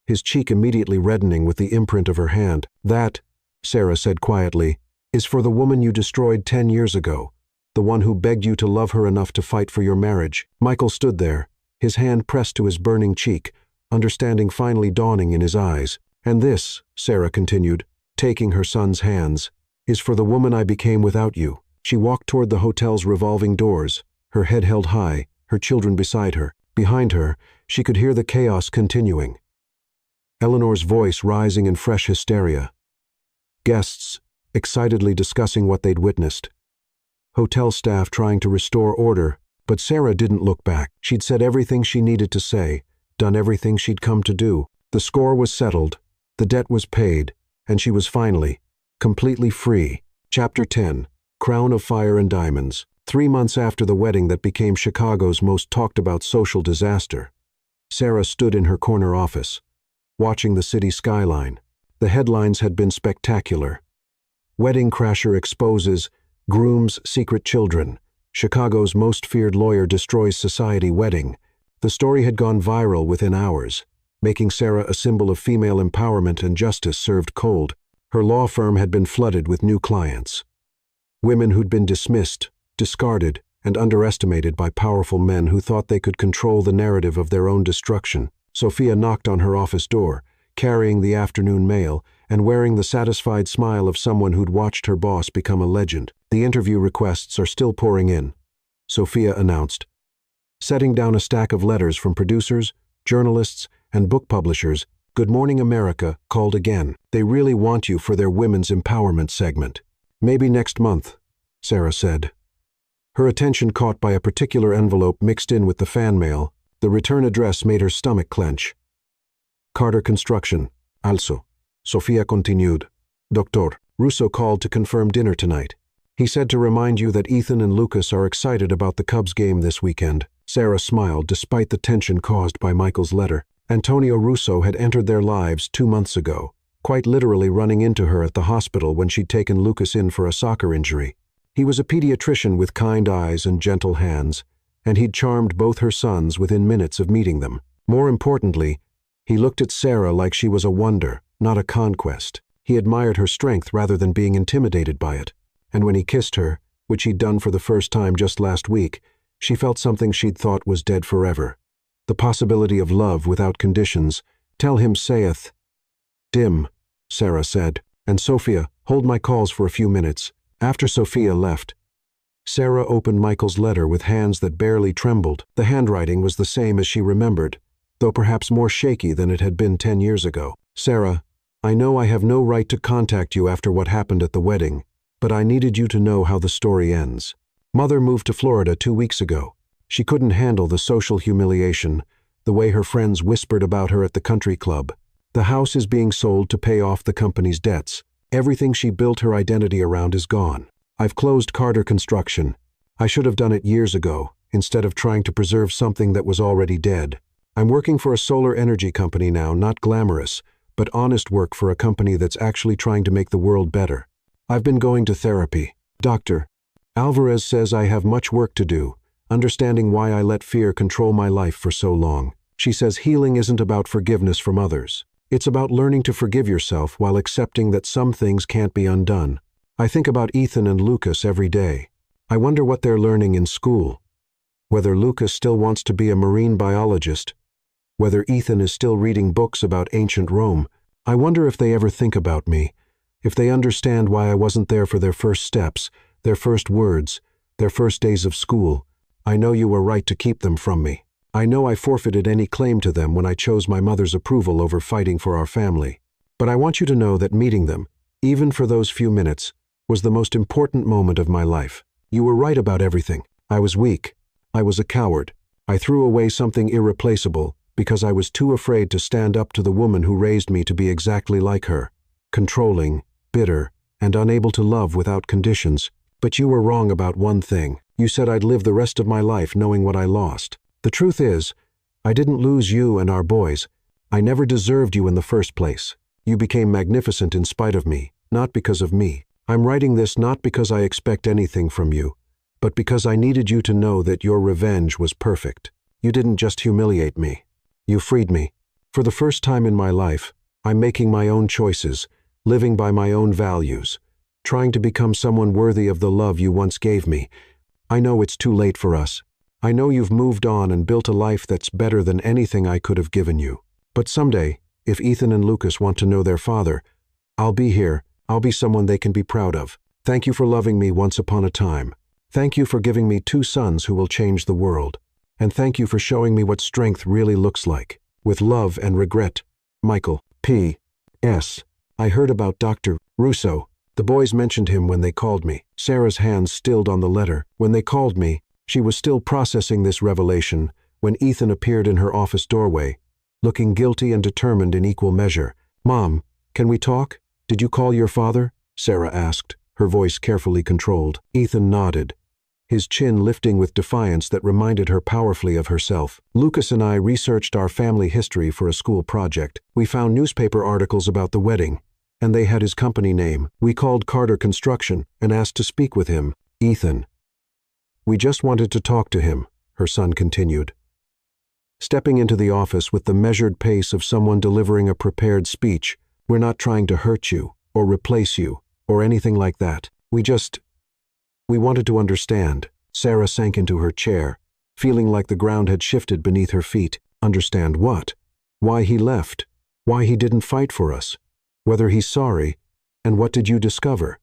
his cheek immediately reddening with the imprint of her hand. "That," Sarah said quietly, "is for the woman you destroyed 10 years ago, the one who begged you to love her enough to fight for your marriage." Michael stood there, his hand pressed to his burning cheek, understanding finally dawning in his eyes. "And this," Sarah continued, taking her son's hands, "is for the woman I became without you." She walked toward the hotel's revolving doors, her head held high, her children beside her. Behind her, she could hear the chaos continuing. Eleanor's voice rising in fresh hysteria. Guests, excitedly discussing what they'd witnessed. Hotel staff trying to restore order, but Sarah didn't look back. She'd said everything she needed to say, done everything she'd come to do. The score was settled, the debt was paid, and she was finally, completely free. Chapter 10, Crown of Fire and Diamonds. 3 months after the wedding that became Chicago's most talked-about social disaster, Sarah stood in her corner office, watching the city skyline. The headlines had been spectacular. Wedding crasher exposes groom's secret children. Chicago's most feared lawyer destroys society wedding. The story had gone viral within hours, making Sarah a symbol of female empowerment and justice served cold. Her law firm had been flooded with new clients. Women who'd been dismissed, discarded, and underestimated by powerful men who thought they could control the narrative of their own destruction. Sophia knocked on her office door, carrying the afternoon mail and wearing the satisfied smile of someone who'd watched her boss become a legend. "The interview requests are still pouring in," Sophia announced, setting down a stack of letters from producers, journalists, and book publishers. Good Morning America called again. "They really want you for their women's empowerment segment." "Maybe next month," Sarah said. Her attention caught by a particular envelope mixed in with the fan mail. The return address made her stomach clench. "Carter Construction, also." Sophia continued. "Dr. Russo called to confirm dinner tonight. He said to remind you that Ethan and Lucas are excited about the Cubs game this weekend." Sarah smiled despite the tension caused by Michael's letter. Antonio Russo had entered their lives 2 months ago, quite literally running into her at the hospital when she'd taken Lucas in for a soccer injury. He was a pediatrician with kind eyes and gentle hands, and he'd charmed both her sons within minutes of meeting them. More importantly, he looked at Sarah like she was a wonder, not a conquest. He admired her strength rather than being intimidated by it. And when he kissed her, which he'd done for the first time just last week, she felt something she'd thought was dead forever. The possibility of love without conditions. "Tell him saith." "Dim," Sarah said. "And Sophia, hold my calls for a few minutes." After Sophia left, Sarah opened Michael's letter with hands that barely trembled. The handwriting was the same as she remembered, though perhaps more shaky than it had been 10 years ago. "Sarah, I know I have no right to contact you after what happened at the wedding, but I needed you to know how the story ends. Mother moved to Florida 2 weeks ago. She couldn't handle the social humiliation, the way her friends whispered about her at the country club. The house is being sold to pay off the company's debts. Everything she built her identity around is gone. I've closed Carter Construction. I should have done it years ago, instead of trying to preserve something that was already dead. I'm working for a solar energy company now, not glamorous, but honest work for a company that's actually trying to make the world better. I've been going to therapy. Dr. Alvarez says I have much work to do, understanding why I let fear control my life for so long. She says healing isn't about forgiveness from others. It's about learning to forgive yourself while accepting that some things can't be undone. I think about Ethan and Lucas every day. I wonder what they're learning in school. Whether Lucas still wants to be a marine biologist. Whether Ethan is still reading books about ancient Rome. I wonder if they ever think about me, if they understand why I wasn't there for their first steps, their first words, their first days of school. I know you were right to keep them from me. I know I forfeited any claim to them when I chose my mother's approval over fighting for our family. But I want you to know that meeting them, even for those few minutes, was the most important moment of my life. You were right about everything. I was weak. I was a coward. I threw away something irreplaceable, because I was too afraid to stand up to the woman who raised me to be exactly like her, controlling, bitter, and unable to love without conditions. But you were wrong about one thing. You said I'd live the rest of my life knowing what I lost. The truth is, I didn't lose you and our boys. I never deserved you in the first place. You became magnificent in spite of me, not because of me. I'm writing this not because I expect anything from you, but because I needed you to know that your revenge was perfect. You didn't just humiliate me. You freed me. For the first time in my life, I'm making my own choices, living by my own values, trying to become someone worthy of the love you once gave me. I know it's too late for us. I know you've moved on and built a life that's better than anything I could have given you. But someday, if Ethan and Lucas want to know their father, I'll be here. I'll be someone they can be proud of. Thank you for loving me once upon a time. Thank you for giving me 2 sons who will change the world. And thank you for showing me what strength really looks like. With love and regret, Michael. P.S. I heard about Dr. Russo. The boys mentioned him when they called me. Sarah's hands stilled on the letter. When they called me, she was still processing this revelation when Ethan appeared in her office doorway, looking guilty and determined in equal measure. Mom, can we talk? Did you call your father? Sarah asked, her voice carefully controlled. Ethan nodded, his chin lifting with defiance that reminded her powerfully of herself. Lucas and I researched our family history for a school project. We found newspaper articles about the wedding, and they had his company name. We called Carter Construction and asked to speak with him. Ethan. We just wanted to talk to him, her son continued, stepping into the office with the measured pace of someone delivering a prepared speech. We're not trying to hurt you, or replace you, or anything like that. We wanted to understand. Sarah sank into her chair, feeling like the ground had shifted beneath her feet. Understand what? Why he left? Why he didn't fight for us? Whether he's sorry? And what did you discover?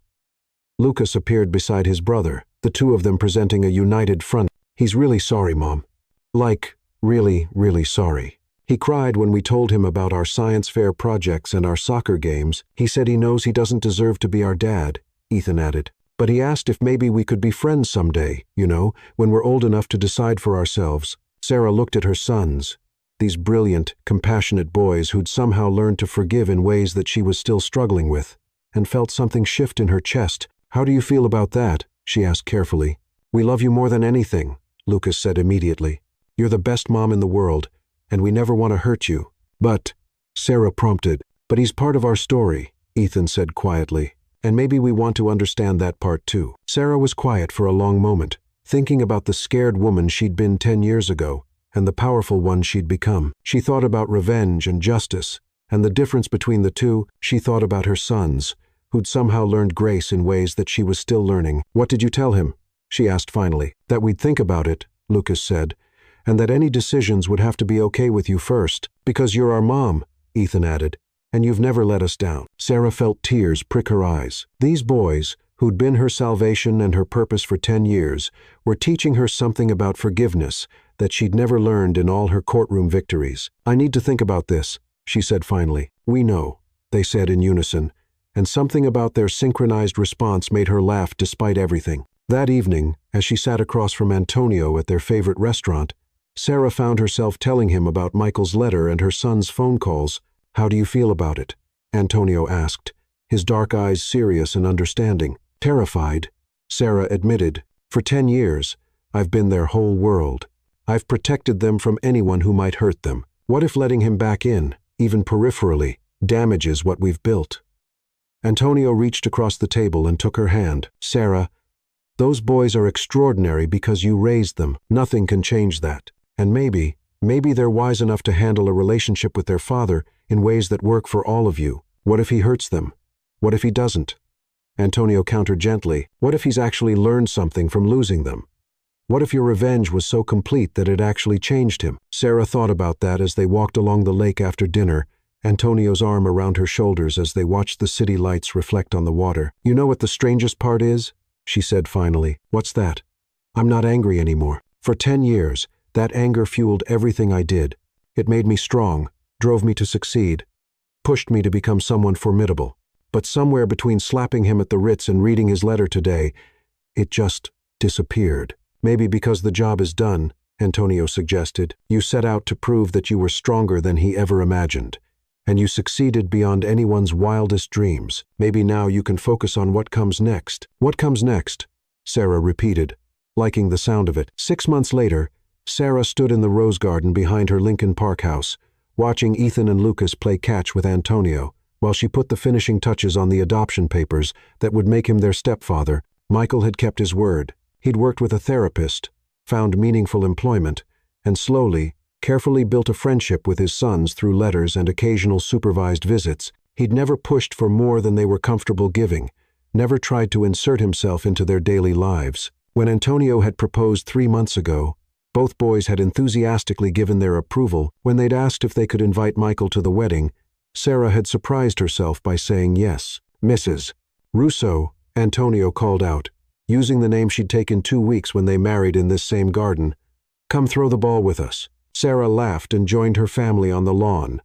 Lucas appeared beside his brother, the two of them presenting a united front. He's really sorry, Mom. Like, really, really sorry. He cried when we told him about our science fair projects and our soccer games. He said he knows he doesn't deserve to be our dad, Ethan added. But he asked if maybe we could be friends someday, when we're old enough to decide for ourselves. Sarah looked at her sons, these brilliant, compassionate boys who'd somehow learned to forgive in ways that she was still struggling with, and felt something shift in her chest. How do you feel about that? She asked carefully. We love you more than anything, Lucas said immediately. You're the best mom in the world, and we never want to hurt you. But, Sarah prompted. But he's part of our story, Ethan said quietly. And maybe we want to understand that part too. Sarah was quiet for a long moment, thinking about the scared woman she'd been 10 years ago, and the powerful one she'd become. She thought about revenge and justice, and the difference between the two. She thought about her sons, who'd somehow learned grace in ways that she was still learning. What did you tell him? She asked finally. That we'd think about it, Lucas said, and that any decisions would have to be okay with you first. Because you're our mom, Ethan added, and you've never let us down. Sarah felt tears prick her eyes. These boys, who'd been her salvation and her purpose for 10 years, were teaching her something about forgiveness that she'd never learned in all her courtroom victories. I need to think about this, she said finally. We know, they said in unison, and something about their synchronized response made her laugh despite everything. That evening, as she sat across from Antonio at their favorite restaurant, Sarah found herself telling him about Michael's letter and her son's phone calls. How do you feel about it? Antonio asked, his dark eyes serious and understanding. Terrified, Sarah admitted. For 10 years, I've been their whole world. I've protected them from anyone who might hurt them. What if letting him back in, even peripherally, damages what we've built? Antonio reached across the table and took her hand. Sarah, those boys are extraordinary because you raised them. Nothing can change that. And maybe they're wise enough to handle a relationship with their father in ways that work for all of you. What if he hurts them? What if he doesn't? Antonio countered gently. What if he's actually learned something from losing them? What if your revenge was so complete that it actually changed him? Sarah thought about that as they walked along the lake after dinner, Antonio's arm around her shoulders as they watched the city lights reflect on the water. You know what the strangest part is? She said finally. What's that? I'm not angry anymore. For 10 years, that anger fueled everything I did. It made me strong, drove me to succeed, pushed me to become someone formidable. But somewhere between slapping him at the Ritz and reading his letter today, it just disappeared. Maybe because the job is done, Antonio suggested. You set out to prove that you were stronger than he ever imagined. And you succeeded beyond anyone's wildest dreams. Maybe now you can focus on what comes next. What comes next? Sarah repeated, liking the sound of it. 6 months later, Sarah stood in the rose garden behind her Lincoln Park house, watching Ethan and Lucas play catch with Antonio, while she put the finishing touches on the adoption papers that would make him their stepfather. Michael had kept his word. He'd worked with a therapist, found meaningful employment, and slowly, carefully built a friendship with his sons through letters and occasional supervised visits. He'd never pushed for more than they were comfortable giving, never tried to insert himself into their daily lives. When Antonio had proposed 3 months ago, both boys had enthusiastically given their approval. When they'd asked if they could invite Michael to the wedding, Sarah had surprised herself by saying yes. Mrs. Russo, Antonio called out, using the name she'd taken 2 weeks when they married in this same garden. Come throw the ball with us. Sarah laughed and joined her family on the lawn.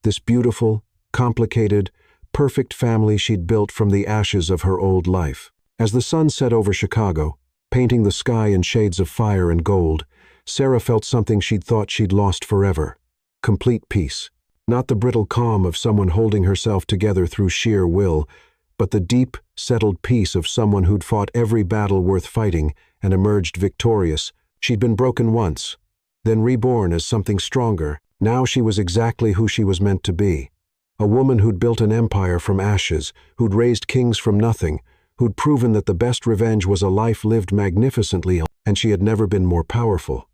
This beautiful, complicated, perfect family she'd built from the ashes of her old life. As the sun set over Chicago, painting the sky in shades of fire and gold, Sarah felt something she'd thought she'd lost forever. Complete peace. Not the brittle calm of someone holding herself together through sheer will, but the deep, settled peace of someone who'd fought every battle worth fighting and emerged victorious. She'd been broken once, then reborn as something stronger. Now she was exactly who she was meant to be. A woman who'd built an empire from ashes, who'd raised kings from nothing, who'd proven that the best revenge was a life lived magnificently, and she had never been more powerful.